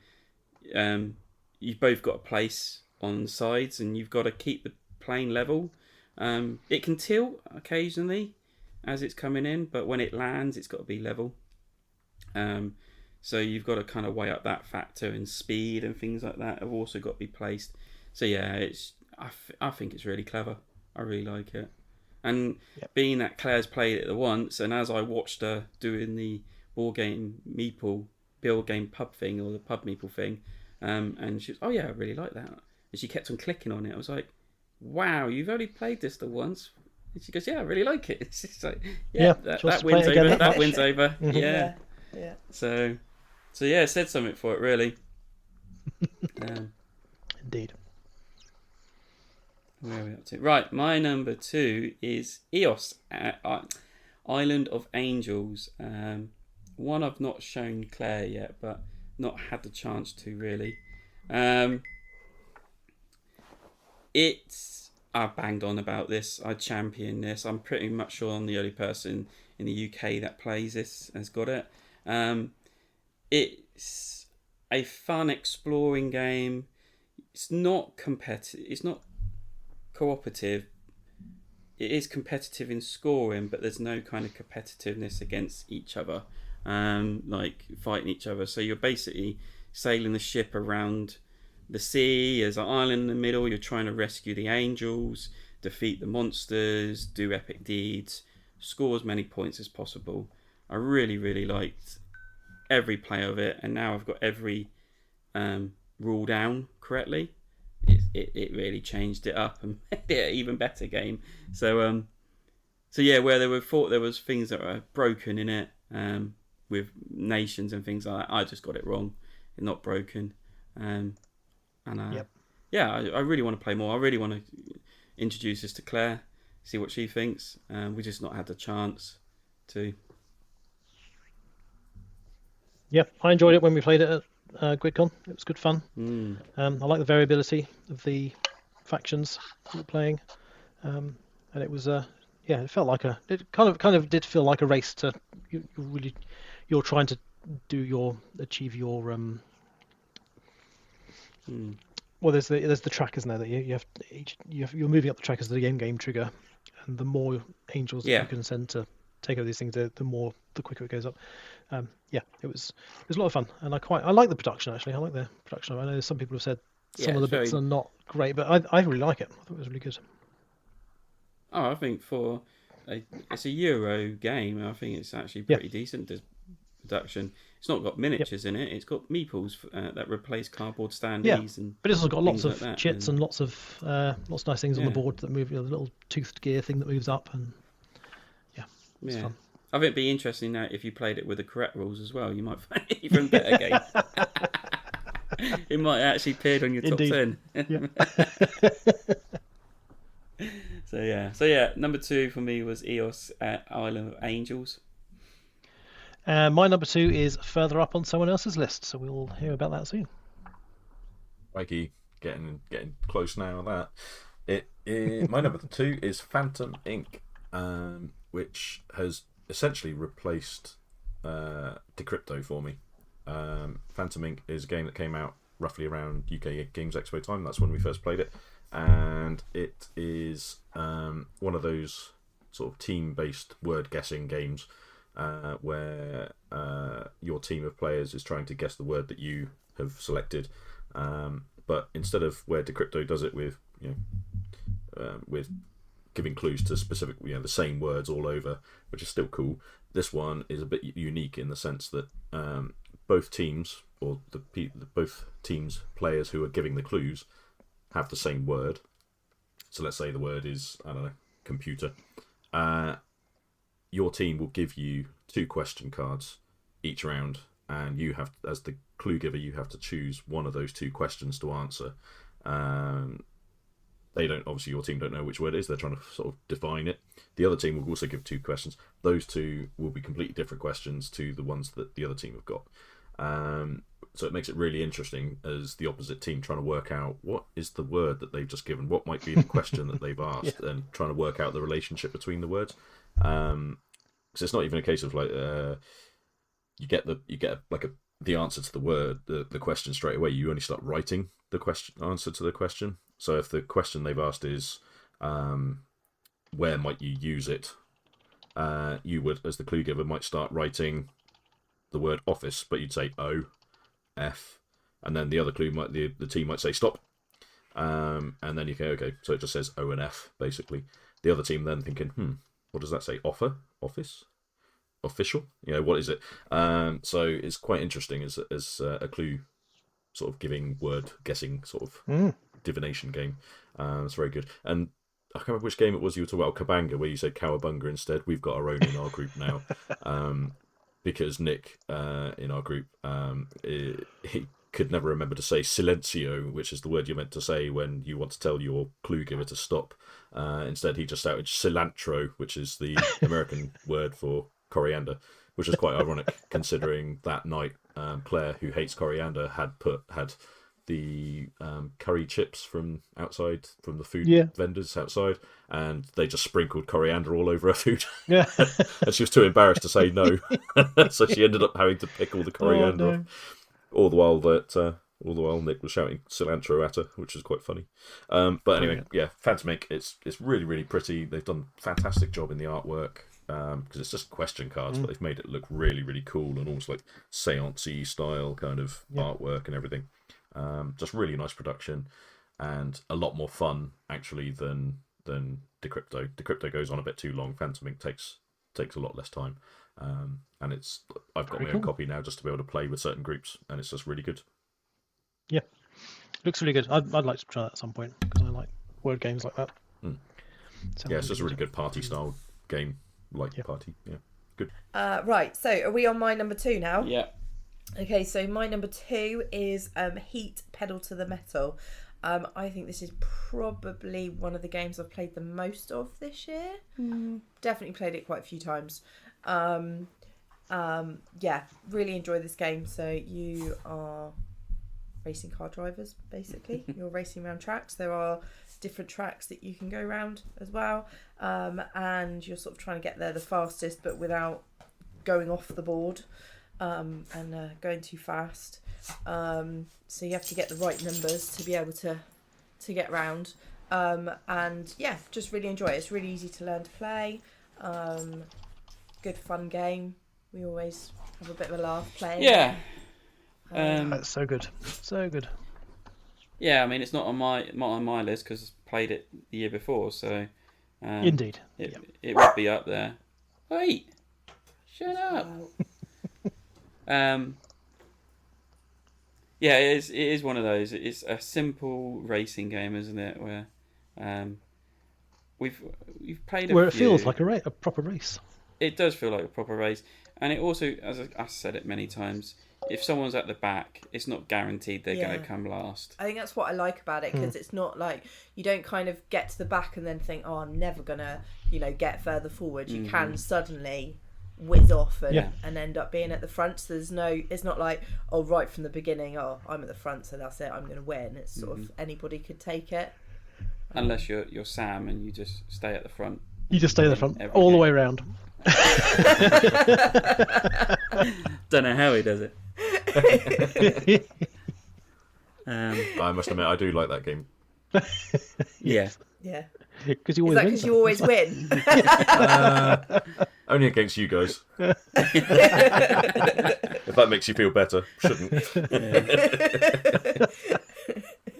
you've both got a place on the sides, and you've got to keep the plane level. It can tilt occasionally as it's coming in, but when it lands, it's got to be level. So you've got to kind of weigh up that factor, and speed and things like that have also got to be placed. So yeah, I think it's really clever. I really like it. And being that Claire's played it once, and as I watched her doing the board game pub thing, or the pub meeple thing, and she was, oh yeah, I really like that. And she kept on clicking on it. I was like, wow, you've only played this the once. And she goes, yeah, I really like it. It's just like, that wins over. That wins over. Yeah. Yeah. So yeah, it said something for it, really. Indeed. Where are we up to? Right, my number 2 is EOS, Island of Angels. One I've not shown Claire yet, but not had the chance to, really. I banged on about this. I champion this. I'm pretty much sure I'm the only person in the UK that plays this, has got it. It's a fun exploring game. It's not competitive. It's not cooperative. It is competitive in scoring, but there's no kind of competitiveness against each other, like fighting each other. So you're basically sailing the ship around the sea. There's an island in the middle. You're trying to rescue the angels, defeat the monsters, do epic deeds, score as many points as possible. I really, really liked every play of it, and now I've got every rule down correctly. It really changed it up and made it an even better game. So yeah, where there was things that were broken in it, with nations and things like that, I just got it wrong. It's not broken. Yeah, I really want to play more. I really want to introduce this to Claire, see what she thinks. We just not had the chance to. Yeah, I enjoyed it when we played it at GridCon. It was good fun. I like the variability of the factions that we're playing, and it was it felt like it kind of did feel like a race to you're trying to achieve your well, there's the track, isn't there, that you're moving up the track as the game trigger, and the more angels that you can send to take over these things, the quicker it goes up. It was a lot of fun, and I like the production, actually. I like the production. I know some people have said some of the bits are not great, but I really like it. I thought it was really good. I think it's a Euro game. I think it's actually pretty decent production. It's not got miniatures in it. It's got meeples that replace cardboard standees and but it's also got lots of like chits and lots of nice things on the board that move. The little toothed gear thing that moves up, and it's fun. I think it'd be interesting now if you played it with the correct rules as well. You might find it even better game. It might actually appear on your top 10. So yeah, number 2 for me was EOS Island of Angels. My number 2 is further up on someone else's list, so we'll hear about that soon. Mikey, getting close now. My number 2 is Phantom Inc., which has essentially replaced Decrypto for me. Phantom Inc. is a game that came out roughly around UK Games Expo time. That's when we first played it, and it is one of those sort of team-based word guessing games where your team of players is trying to guess the word that you have selected, but instead of where Decrypto does it with with giving clues to specific the same words all over, which is still cool, this one is a bit unique in the sense that both teams, or both teams' players who are giving the clues, have the same word. So let's say the word is, I don't know, computer. Your team will give you 2 question cards each round, and you have, as the clue giver, you have to choose one of those 2 questions to answer. Obviously your team don't know which word it is. They're trying to sort of define it. The other team will also give 2 questions. Those 2 will be completely different questions to the ones that the other team have got. So it makes it really interesting as the opposite team trying to work out what is the word that they've just given, what might be the question that they've asked, and trying to work out the relationship between the words. Because it's not even a case of like you get the answer to the word, the question straight away. You only start writing the answer to the question. So if the question they've asked is where might you use it, you would, as the clue giver, might start writing the word office, but you'd say O, F, and then the other clue the team might say stop, and then you go, okay, so it just says O and F basically. The other team then thinking, what does that say? Offer, office, official? What is it? So it's quite interesting as a clue sort of giving word guessing sort of divination game. It's very good. And I can't remember which game it was you were talking about, Cabanga, where you said Cowabunga instead. We've got our own in our group now. Because Nick in our group, he could never remember to say silencio, which is the word you're meant to say when you want to tell your clue giver to stop. Instead, he just shouted cilantro, which is the American word for coriander, which is quite ironic considering that night Claire, who hates coriander, had the curry chips from the food vendors outside, and they just sprinkled coriander all over her food. And she was too embarrassed to say no, so she ended up having to pick all the coriander off. All the while Nick was shouting cilantro at her, which is quite funny. But anyway, Phantom Inc. It's really, really pretty. They've done a fantastic job in the artwork. Because it's just question cards, but they've made it look really, really cool and almost like seance-y style kind of artwork and everything. Just really nice production and a lot more fun actually than Decrypto. Decrypto goes on a bit too long. Phantom Inc. takes a lot less time, and I've got my own copy now just to be able to play with certain groups, and it's just really good. Yeah, looks really good. I'd like to try that at some point because I like word games like that. It's just a really good party style game, party. Yeah, good. Right, so are we on my number 2 now? Yeah. Okay, so my number 2 is Heat Pedal to the Metal. I think this is probably one of the games I've played the most of this year. Definitely played it quite a few times. Really enjoy this game. So you are racing car drivers, basically. You're racing around tracks. There are different tracks that you can go around as well. And you're sort of trying to get there the fastest, but without going off the board. And going too fast, so you have to get the right numbers to be able to get round, and just really enjoy it. It's really easy to learn to play, good fun game. We always have a bit of a laugh playing. That's so good. I mean, it's not on my list because I played it the year before, so Indeed. It would be up there. Wait, shut up. Yeah, it is one of those. It's a simple racing game, isn't it? Where we've played where it feels like a proper race. It does feel like a proper race, and it also, as I said it many times, if someone's at the back, it's not guaranteed they're going to come last. I think that's what I like about it, because it's not like you don't kind of get to the back and then think, oh, I'm never gonna, get further forward. You can suddenly whiz off and end up being at the front. So it's not like, oh, right from the beginning, oh, I'm at the front, so that's it, I'm going to win. It's sort of anybody could take it. Unless you're Sam and you just stay at the front. You just stay at the front all the way around. Don't know how he does it. I must admit, I do like that game. Yeah. Yeah. Because you always win. Because you always win. Only against you guys. If that makes you feel better, shouldn't.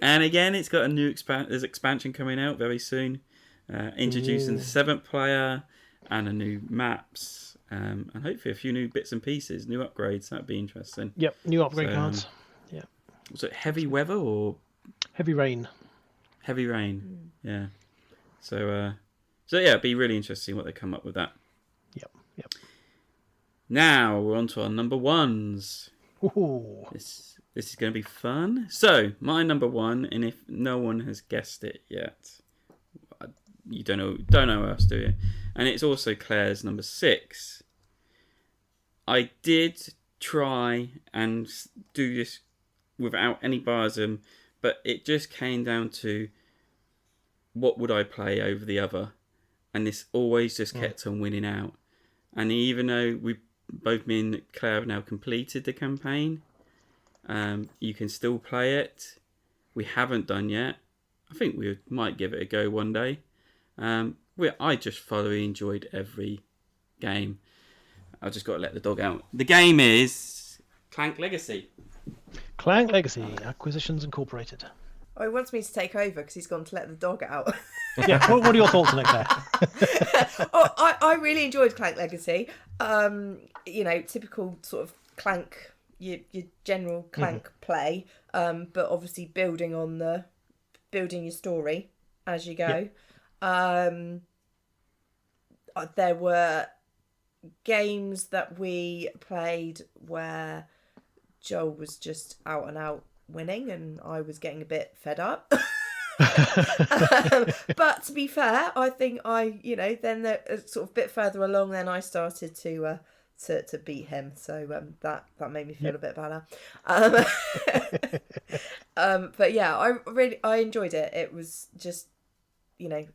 And again, it's got a new there's expansion coming out very soon, introducing the 7th player and a new maps, and hopefully a few new bits and pieces, new upgrades. That'd be interesting. Yep, new upgrade cards. Yeah. Was it heavy weather or heavy rain? Heavy rain. Yeah. So yeah, it'd be really interesting what they come up with that. Yep. Now we're on to our number ones. Ooh. This is going to be fun. So my number one, and if no one has guessed it yet, you don't know what else, do you? And it's also Claire's number 6. I did try and do this without any biasm, but it just came down to what would I play over the other, and this always just kept on winning out. And even though me and Claire have now completed the campaign, you can still play it. We haven't done yet. I think we might give it a go one day. I just thoroughly enjoyed every game. I just got to let the dog out. The game is Clank Legacy. Clank Legacy, Acquisitions Incorporated. Oh, he wants me to take over because he's gone to let the dog out. Yeah, what are your thoughts on it, Claire? I really enjoyed Clank Legacy. Typical sort of Clank, your general Clank play, but obviously building your story as you go. Yep. There were games that we played where Joel was just out and out winning and I was getting a bit fed up. But to be fair, I think then sort of a bit further along, then I started to beat him, so that made me feel a bit better. But yeah, I enjoyed it. It was just, I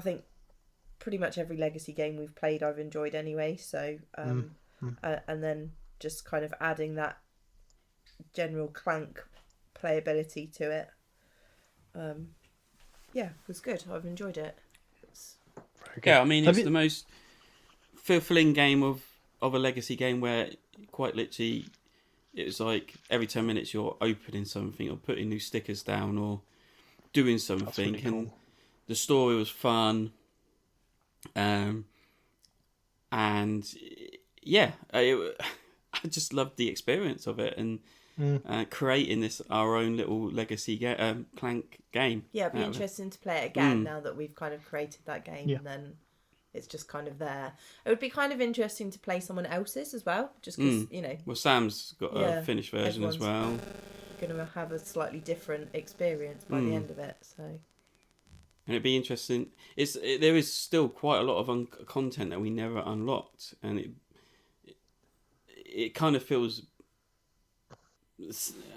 think pretty much every Legacy game we've played I've enjoyed anyway. So and then just kind of adding that general Clank playability to it. It was good. I've enjoyed it. Yeah, I mean, it's the most fulfilling game of a Legacy game where quite literally it was like every 10 minutes you're opening something or putting new stickers down or doing something. Really cool. And the story was fun. I just loved the experience of it and creating our own little Legacy Clank game. Yeah, it'd be interesting to play it again now that we've kind of created that game and then it's just kind of there. It would be kind of interesting to play someone else's as well, just because, Well, Sam's got a finished version as well. Going to have a slightly different experience by the end of it, so... And it'd be interesting. There is still quite a lot of content that we never unlocked, and it kind of feels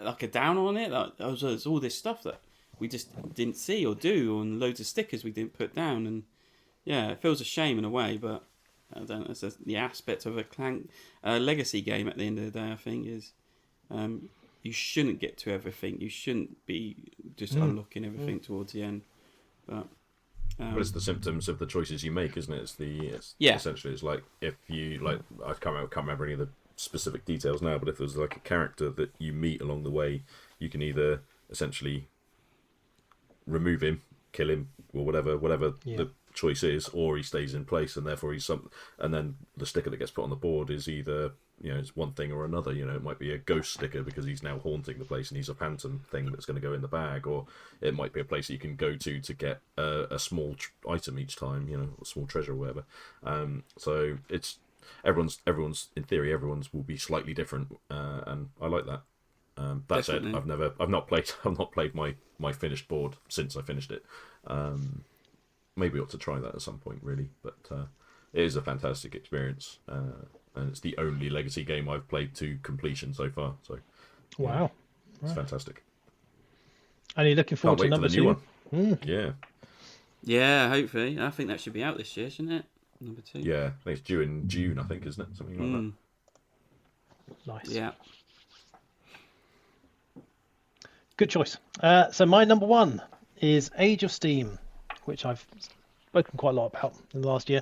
like a down on it. Like there's all this stuff that we just didn't see or do, and loads of stickers we didn't put down, and it feels a shame in a way. But I don't know. It's the aspect of a Clank Legacy game at the end of the day. I think is you shouldn't get to everything. You shouldn't be just unlocking everything towards the end. But it's the symptoms of the choices you make, isn't it? Essentially, it's like if you I can't remember any of the specific details now, but if there's like a character that you meet along the way, you can either essentially remove him, kill him, or whatever the choice is, or he stays in place, and therefore and then the sticker that gets put on the board is either, it's one thing or another. It might be a ghost sticker because he's now haunting the place and he's a phantom thing that's going to go in the bag, or it might be a place that you can go to get a small item each time, a small treasure or whatever. So it's everyone's in theory, everyone's will be slightly different, and I like that. That said, I've not played my finished board since I finished it. Maybe I ought to try that at some point, really. But it is a fantastic experience, and it's the only Legacy game I've played to completion so far. So, wow, it's fantastic. And you're looking forward to number 2? New one. Yeah, hopefully. I think that should be out this year, shouldn't it? Number 2. Yeah, I think it's due in June. I think, isn't it? Something like that. Nice. Yeah. Good choice. So my number 1 is Age of Steam, which I've spoken quite a lot about in the last year.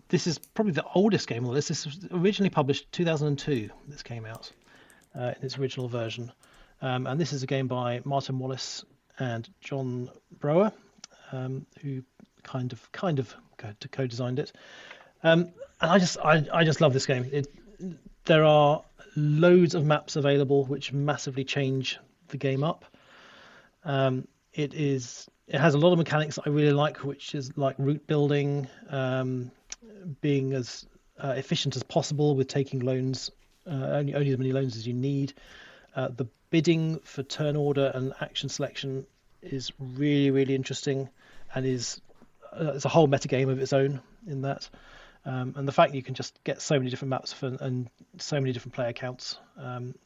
This is probably the oldest game on this. This was originally published 2002. This came out in its original version. And this is a game by Martin Wallace and John Brower, who kind of co-designed it. And I just love this game. There are loads of maps available which massively change the game up. It has a lot of mechanics that I really like, which is like route building, being as efficient as possible with taking loans, only as many loans as you need. The bidding for turn order and action selection is really, really interesting, and it's a whole metagame of its own in that. And the fact that you can just get so many different maps and so many different player counts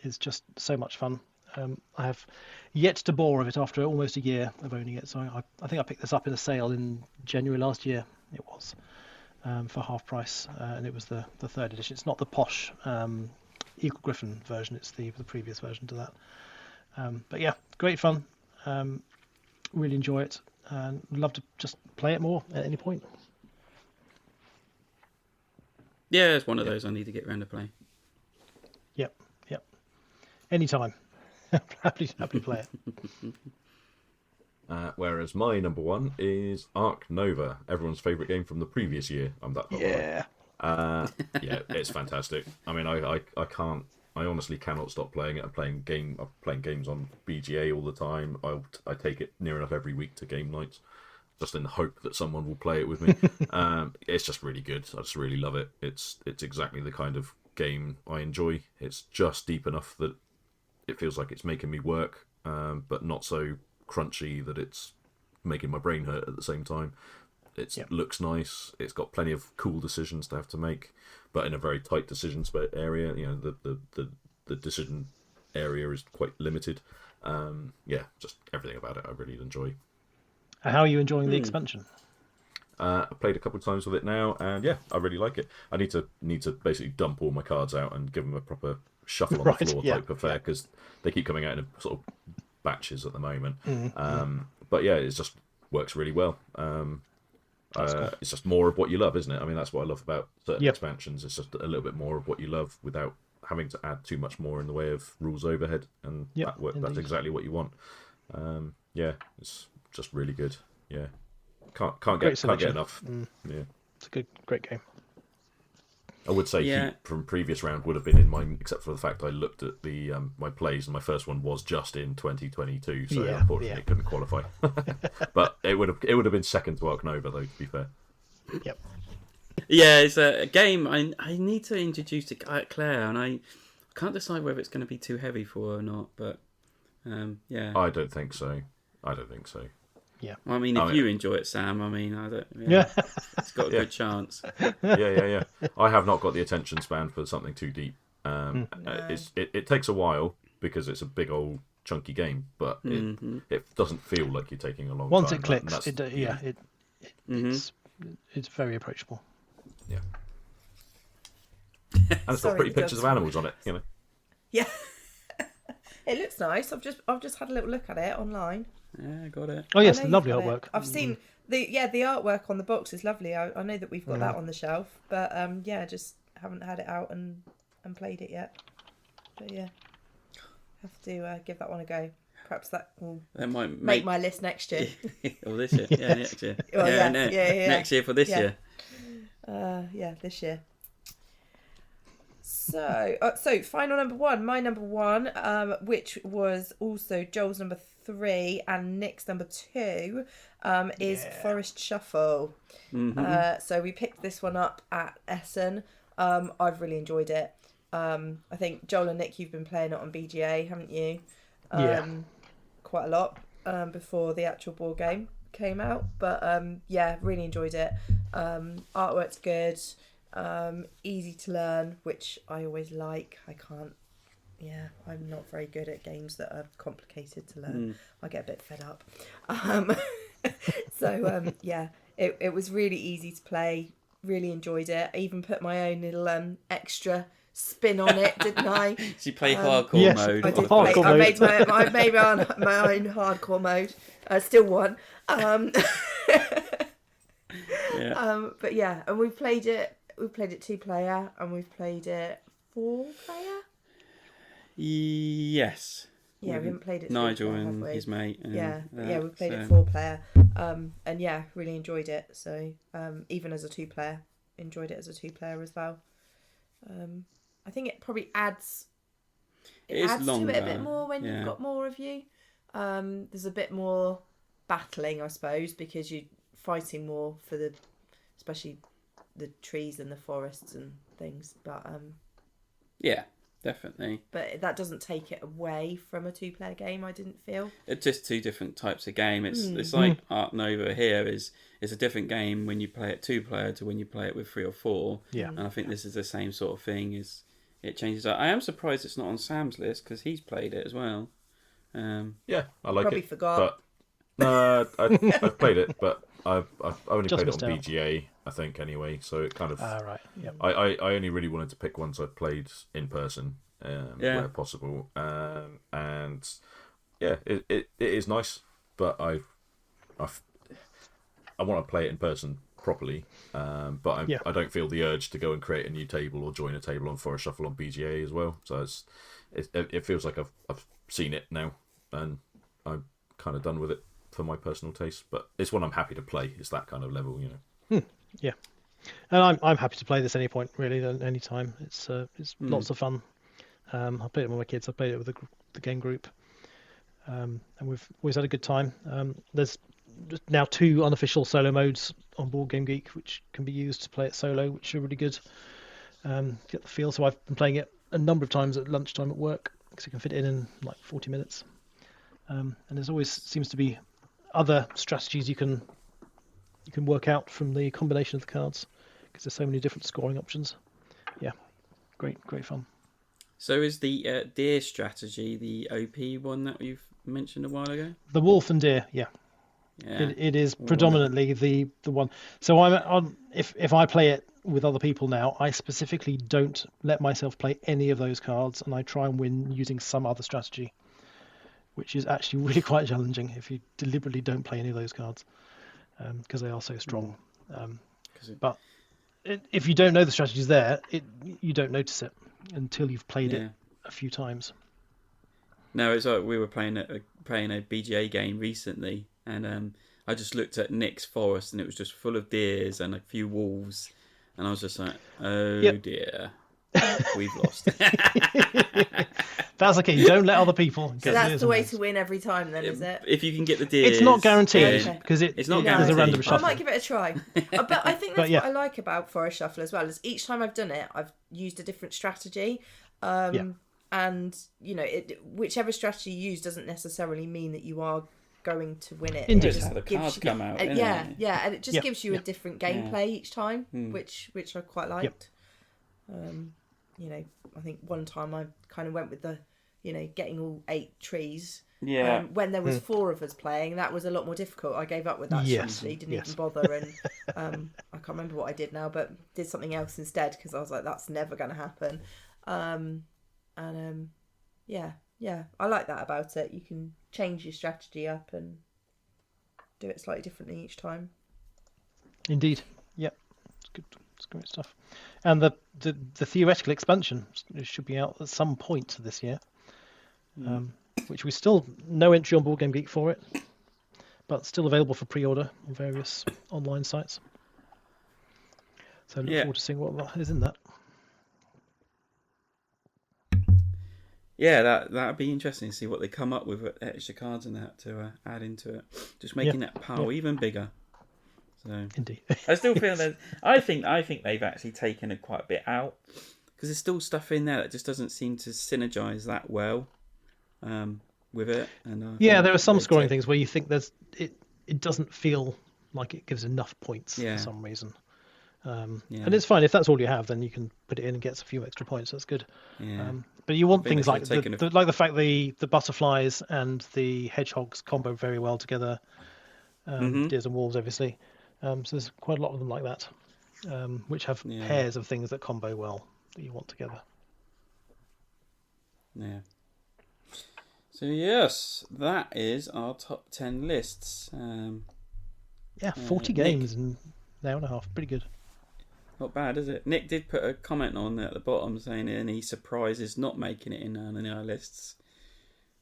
is just so much fun. I have yet to bore of it after almost a year of owning it. So I think I picked this up in a sale in January last year. It was for half price, and it was the 3rd edition. It's not the posh Eagle Griffin version. It's the previous version to that. But yeah, great fun. Really enjoy it, and love to just play it more at any point. Yeah, it's one of those I need to get around to play. Yep. Anytime. happily play it. Whereas my number 1 is Ark Nova, everyone's favourite game from the previous year. I'm that. Yeah. Yeah, it's fantastic. I mean, I honestly cannot stop playing it. I'm playing games on BGA all the time. I take it near enough every week to game nights, just in the hope that someone will play it with me. It's just really good. I just really love it. It's exactly the kind of game I enjoy. It's just deep enough that it feels like it's making me work, but not so crunchy that it's making my brain hurt at the same time. It looks nice. It's got plenty of cool decisions to have to make, but in a very tight decision area. The decision area is quite limited. Just everything about it I really enjoy. How are you enjoying the expansion? I played a couple of times with it now, and I really like it. I need to basically dump all my cards out and give them a proper shuffle on the floor type affair, because they keep coming out in sort of batches at the moment. But yeah, it just works really well. Cool. It's just more of what you love, isn't it? I mean, that's what I love about certain expansions. It's just a little bit more of what you love without having to add too much more in the way of rules overhead, and that's exactly what you want. It's just really good. Yeah, can't get enough. Yeah, it's a great game. I would say Heat from previous round would have been in mine, except for the fact I looked at the my plays, and my first one was just in 2022, so unfortunately it couldn't qualify. But it would have been second to Ark Nova, though, to be fair. Yep. Yeah, it's a game I need to introduce to Claire, and I can't decide whether it's going to be too heavy for her or not. But I don't think so. Yeah. I mean, if you enjoy it, Sam, I mean, I don't. Yeah. It's got a good chance. Yeah. I have not got the attention span for something too deep. It takes a while because it's a big old chunky game, but it doesn't feel like you're taking a long time. Once it clicks, it's very approachable. Yeah. And it's got pretty pictures of animals on it, you know. Yeah. It looks nice. I've just had a little look at it online. Yeah, got it. Oh yes, lovely artwork. I've seen the artwork on the box is lovely. I know that we've got that on the shelf, but just haven't had it out and played it yet. But yeah, have to give that one a go. Perhaps that will That might make my list next year. Or this year. Yeah, next year. Well, yeah. Next year for this year. This year. So final number one. My number one, which was also Joel's number 3 and Nick's number 2, is Forest Shuffle. Mm-hmm. So we picked this one up at Essen. I've really enjoyed it. I think Joel and Nick, you've been playing it on BGA, haven't you? Quite a lot before the actual board game came out. But really enjoyed it. Artwork's good. Easy to learn, which I always like. I'm not very good at games that are complicated to learn. I get a bit fed up. It was really easy to play. Really enjoyed it. I even put my own little extra spin on it, didn't I? So you play hardcore mode. I did. I made my own hardcore mode. Still won. And we've played it. We've played it 2-player, and we've played it 4-player. Yes. Yeah, we haven't played it. Nigel and his mate. We played it 4-player, and really enjoyed it. So even as a 2-player, enjoyed it as a 2-player as well. I think it probably adds. It adds to it a bit more when you've got more of you. There's a bit more battling, I suppose, because you're fighting more for especially the trees and the forests and things. But definitely. But that doesn't take it away from a 2-player game, I didn't feel. It's just 2 different types of game. It's like Art Nova here is a different game when you play it 2-player to when you play it with 3 or 4. Yeah. And I think this is the same sort of thing. It changes up. I am surprised it's not on Sam's list because he's played it as well. I like Probably it. forgot. But I've played it, but I've only Just played it on missed out. BGA, I think, anyway. So it kind of. Right. Yep. I only really wanted to pick ones I played in person, where possible, and it is nice, but I want to play it in person properly, but I don't feel the urge to go and create a new table or join a table on Forest Shuffle on BGA as well. So it feels like I've seen it now, and I'm kind of done with it for my personal taste. But it's one I'm happy to play. It's that kind of level, Yeah, and I'm happy to play this any point really, any time. It's lots of fun. I played it with my kids. I played it with the game group, and we've always had a good time. There's now 2 unofficial solo modes on Board Game Geek, which can be used to play it solo, which are really good. Get the feel. So I've been playing it a number of times at lunchtime at work because you can fit it in like 40 minutes. And there's always seems to be other strategies you can work out from the combination of the cards because there's so many different scoring options. Yeah, great fun. So is the deer strategy the OP one that you've mentioned a while ago? The wolf and deer, yeah. It is predominantly the one. So I'm on. If I play it with other people now, I specifically don't let myself play any of those cards, and I try and win using some other strategy, which is actually really quite challenging if you deliberately don't play any of those cards because they are so strong. But if you don't know the strategies there, you don't notice it until you've played it a few times. No, it's like we were playing a BGA game recently, and I just looked at Nick's forest, and it was just full of deers and a few wolves, and I was just like, dear, we've lost. That's okay. You don't let other people. So that's the way to win every time, then, is it? If you can get the deers, it's not guaranteed because it's not there's a random shuffle. I might give it a try. But I think that's what I like about Forest Shuffle as well. Is each time I've done it, I've used a different strategy. And whichever strategy you use doesn't necessarily mean that you are going to win it. Indeed, how the cards come out. And it just gives you a different gameplay each time, which I quite liked. I think one time I kind of went with the, getting all 8 trees. Yeah. When there was 4 of us playing, that was a lot more difficult. I gave up with that strategy, didn't even bother, and I can't remember what I did now, but did something else instead because I was like, that's never going to happen. I like that about it. You can change your strategy up and do it slightly differently each time. Indeed, yep, it's good. It's great stuff. And the theoretical expansion should be out at some point this year. which we still no entry on Board Game Geek for it, but still available for pre-order on various online sites. So look forward to seeing what is in that. Yeah, that'd be interesting to see what they come up with extra cards and that to add into it, just making that pile even bigger. So Indeed, I still feel that I think they've actually taken it quite a bit out, because there's still stuff in there that just doesn't seem to synergize that well with it. And there are some scoring things where you think it doesn't feel like it gives enough points for some reason. And it's fine if that's all you have, then you can put it in and get a few extra points. That's good. But you want things like like the fact the butterflies and the hedgehogs combo very well together. Deers and wolves, obviously. So there's quite a lot of them like that, which have pairs of things that combo well that you want together. Yeah. So yes, that is our top 10 lists. 40 games in an hour and a half. Pretty good. Not bad, is it? Nick did put a comment on there at the bottom saying any surprises not making it in our lists.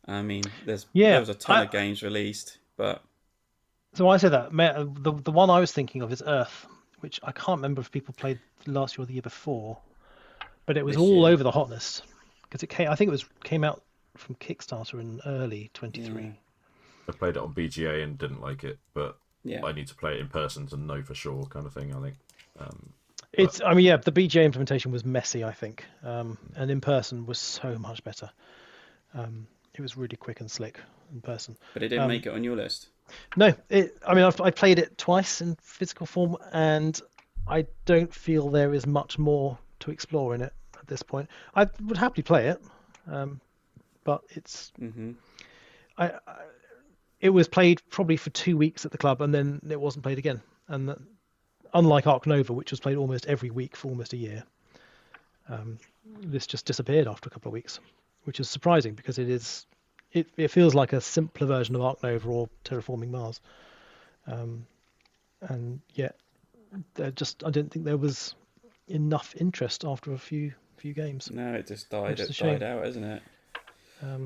I mean, there was a ton of games released, but... So I say that. The one I was thinking of is Earth, which I can't remember if people played last year or the year before, but it was all over the hot list. Because I think it came out from Kickstarter in early 23. Yeah. I played it on BGA and didn't like it, but I need to play it in person to know for sure, kind of thing, I think. The BGA implementation was messy, I think, and in person was so much better. It was really quick and slick in person. But it didn't make it on your list? No. I played it twice in physical form, and I don't feel there is much more to explore in it at this point. I would happily play it, but it's... It was played probably for 2 weeks at the club, and then it wasn't played again. And unlike Arc Nova, which was played almost every week for almost a year, this just disappeared after a couple of weeks, which is surprising because it feels like a simpler version of Arc Nova or Terraforming Mars, and yet I didn't think there was enough interest after a few games. No, it just died out, isn't it?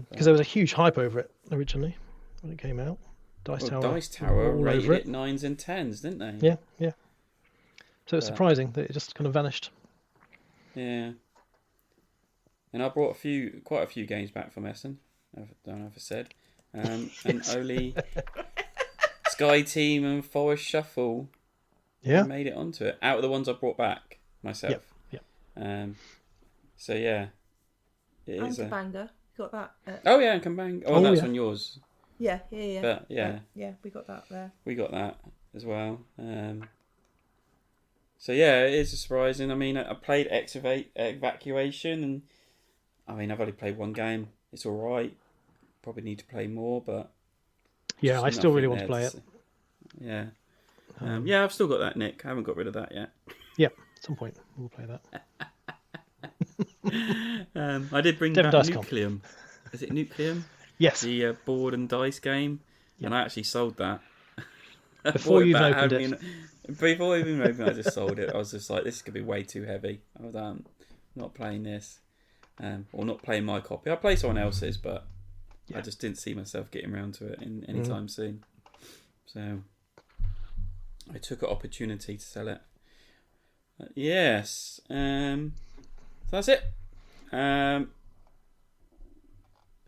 Because there was a huge hype over it originally when it came out. Dice Tower rated it 9s and 10s, didn't they? Yeah. So it's surprising that it just kind of vanished. Yeah. And I brought quite a few games back from Essen. I don't know if I said. And only Sky Team and Forest Shuffle made it onto it. Out of the ones I brought back myself. Yep. So yeah. It and is Cabanga. Got that. And Cabanga. That's on yours. Yeah. But we got that there. We got that as well. So yeah, it is surprising. I mean, I played Evacuation, and I mean, I've only played one game. It's all right. Probably need to play more, but I still really want to play it. Yeah, I've still got that, Nick. I haven't got rid of that yet. Yeah, at some point we'll play that. I did bring back Nucleum. Is it Nucleum? Yes. The board and dice game, and I actually sold that. Before you opened it. Before even opened, I just sold it. I was just like, this could be way too heavy. I was not playing this, or not playing my copy. I play someone else's, but I just didn't see myself getting around to it anytime soon. So I took an opportunity to sell it. Yes, so that's it. So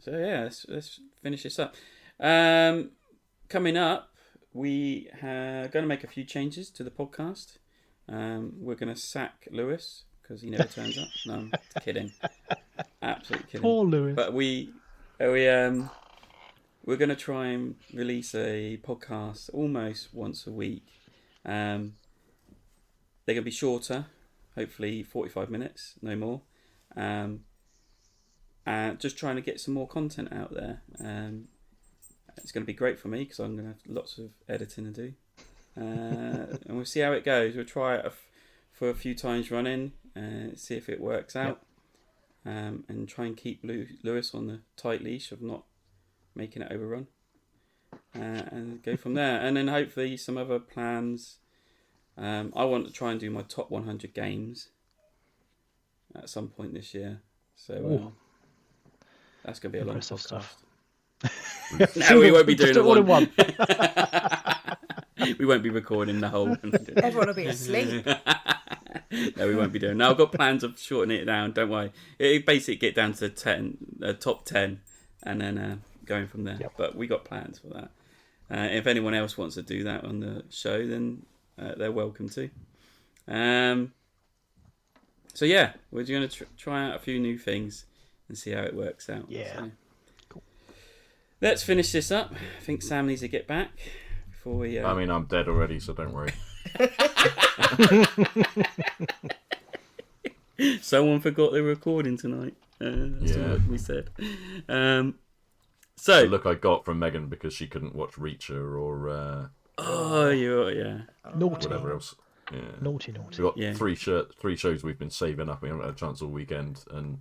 yeah, let's finish this up. Coming up, we are going to make a few changes to the podcast. We're going to sack Lewis because he never turns up. No, I'm kidding. Absolutely kidding. Poor Lewis. But we're going to try and release a podcast almost once a week. They're going to be shorter, hopefully 45 minutes, no more. And just trying to get some more content out there. It's going to be great for me because I'm going to have lots of editing to do. And we'll see how it goes. We'll try it for a few times running and see if it works out. And try and keep Lewis on the tight leash of not making it overrun. And go from there. And then hopefully some other plans. I want to try and do my top 100 games at some point this year. So that's going to be a long podcast. Stuff. No, we won't be doing just it all in one. We won't be recording the whole. Everyone will be asleep. No, we won't be doing. No, I've got plans of shortening it down. Don't worry. It basically get down to 10, top 10, and then going from there. Yep. But we got plans for that. If anyone else wants to do that on the show, then they're welcome to. So yeah, we're going to try out a few new things and see how it works out. Yeah. So, cool. Let's finish this up. I think Sam needs to get back before we. I mean, I'm dead already, so don't worry. Someone forgot the recording tonight. That's what we said. So The look I got from Megan because she couldn't watch Reacher or Naughty. whatever else. Yeah. Naughty. We got three shows we've been saving up. We haven't had a chance all weekend, and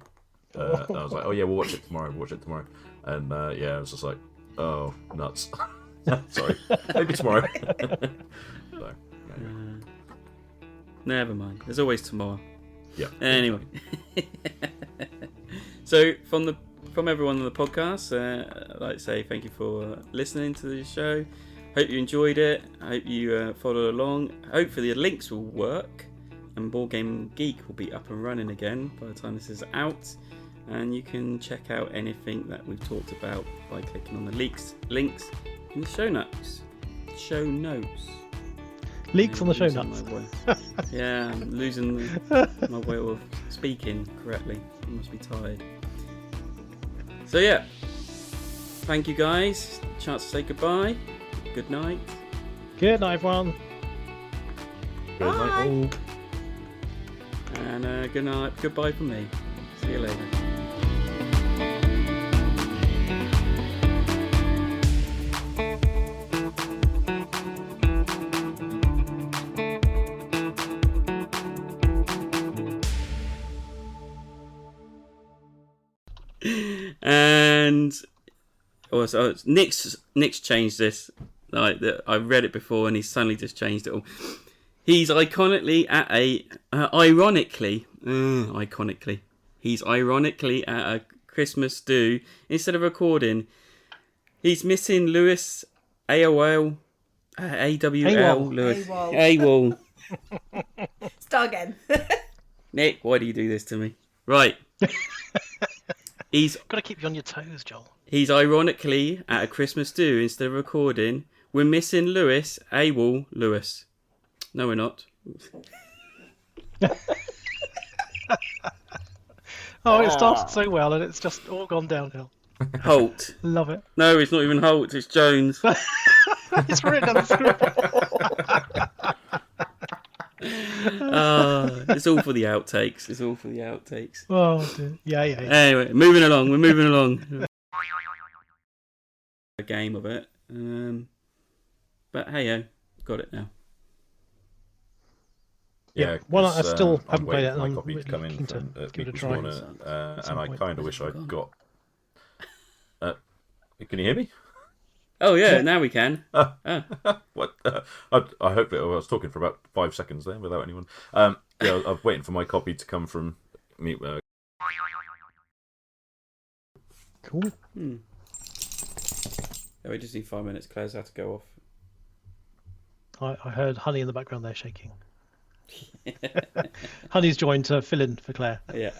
I was like, "Oh yeah, we'll watch it tomorrow. And I was just like, "Oh, nuts." Sorry, maybe tomorrow. So, never mind. There's always tomorrow. yeah. Anyway, so from everyone on the podcast, I'd like to say thank you for listening to the show. Hope you enjoyed it. I hope you followed along. Hopefully the links will work and Board Game Geek will be up and running again by the time this is out. And you can check out anything that we've talked about by clicking on the links in the show notes. Leaks on the show notes. Yeah, I'm losing my way of speaking correctly. I must be tired. So yeah, thank you guys. Chance to say goodbye. Good night. Good night, everyone. Good night, all. And good night. Goodbye from me. See you later. And also Nick's changed this. Like I read it before, and he's suddenly just changed it all. He's ironically at a Christmas do instead of recording. He's missing Lewis AWL Lewis AWOL. Start again. Nick, why do you do this to me? Right. He's got to keep you on your toes, Joel. He's ironically at a Christmas do instead of recording. We're missing Lewis AWOL Lewis. No, we're not. Oh, it started so well, and it's just all gone downhill. Holt. Love it. No, it's not even Holt. It's Jones. It's written on the script. It's all for the outtakes. Oh, dear. Yeah. Anyway, moving along. We're moving along. A game of it. But hey, got it now. Yeah, well, I still I'm haven't played it. waiting for I'm my copy really to come in keen to from give it a People's try. Corner, and I kind of wish I'd got. Can you hear me? Oh yeah, now we can. What? I hope I was talking for about 5 seconds there without anyone. I'm waiting for my copy to come from me. Cool. Yeah, we just need 5 minutes. Claire's had to go off. I heard Honey in the background there shaking. Honey's joined to fill in for Claire. Yeah.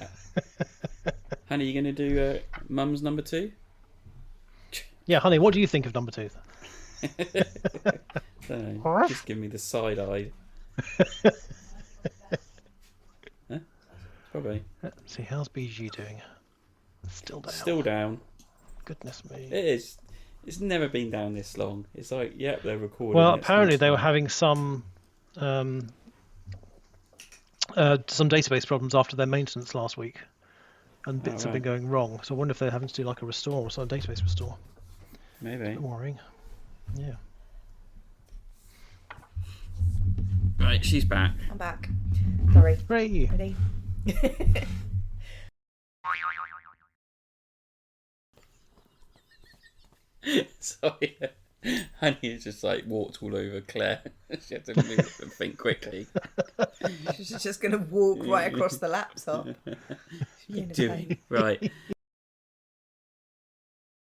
Honey, you going to do Mum's number 2? Yeah, Honey, what do you think of number 2? Just give me the side eye. Huh? Probably. Let's see, how's BG doing? Still down. Still down. Goodness me. It is. It's never been down this long. It's like, yep, they're recording. Well, apparently they were having some database problems after their maintenance last week, and bits have been going wrong. So I wonder if they're having to do like a restore or some database restore. Maybe. It's a bit worrying. Yeah. Right, she's back. I'm back. Sorry. Hooray. Ready? Sorry. Honey has just like walked all over Claire. She had to move and think quickly. She's just going to walk right across the laptop. You do it. Right.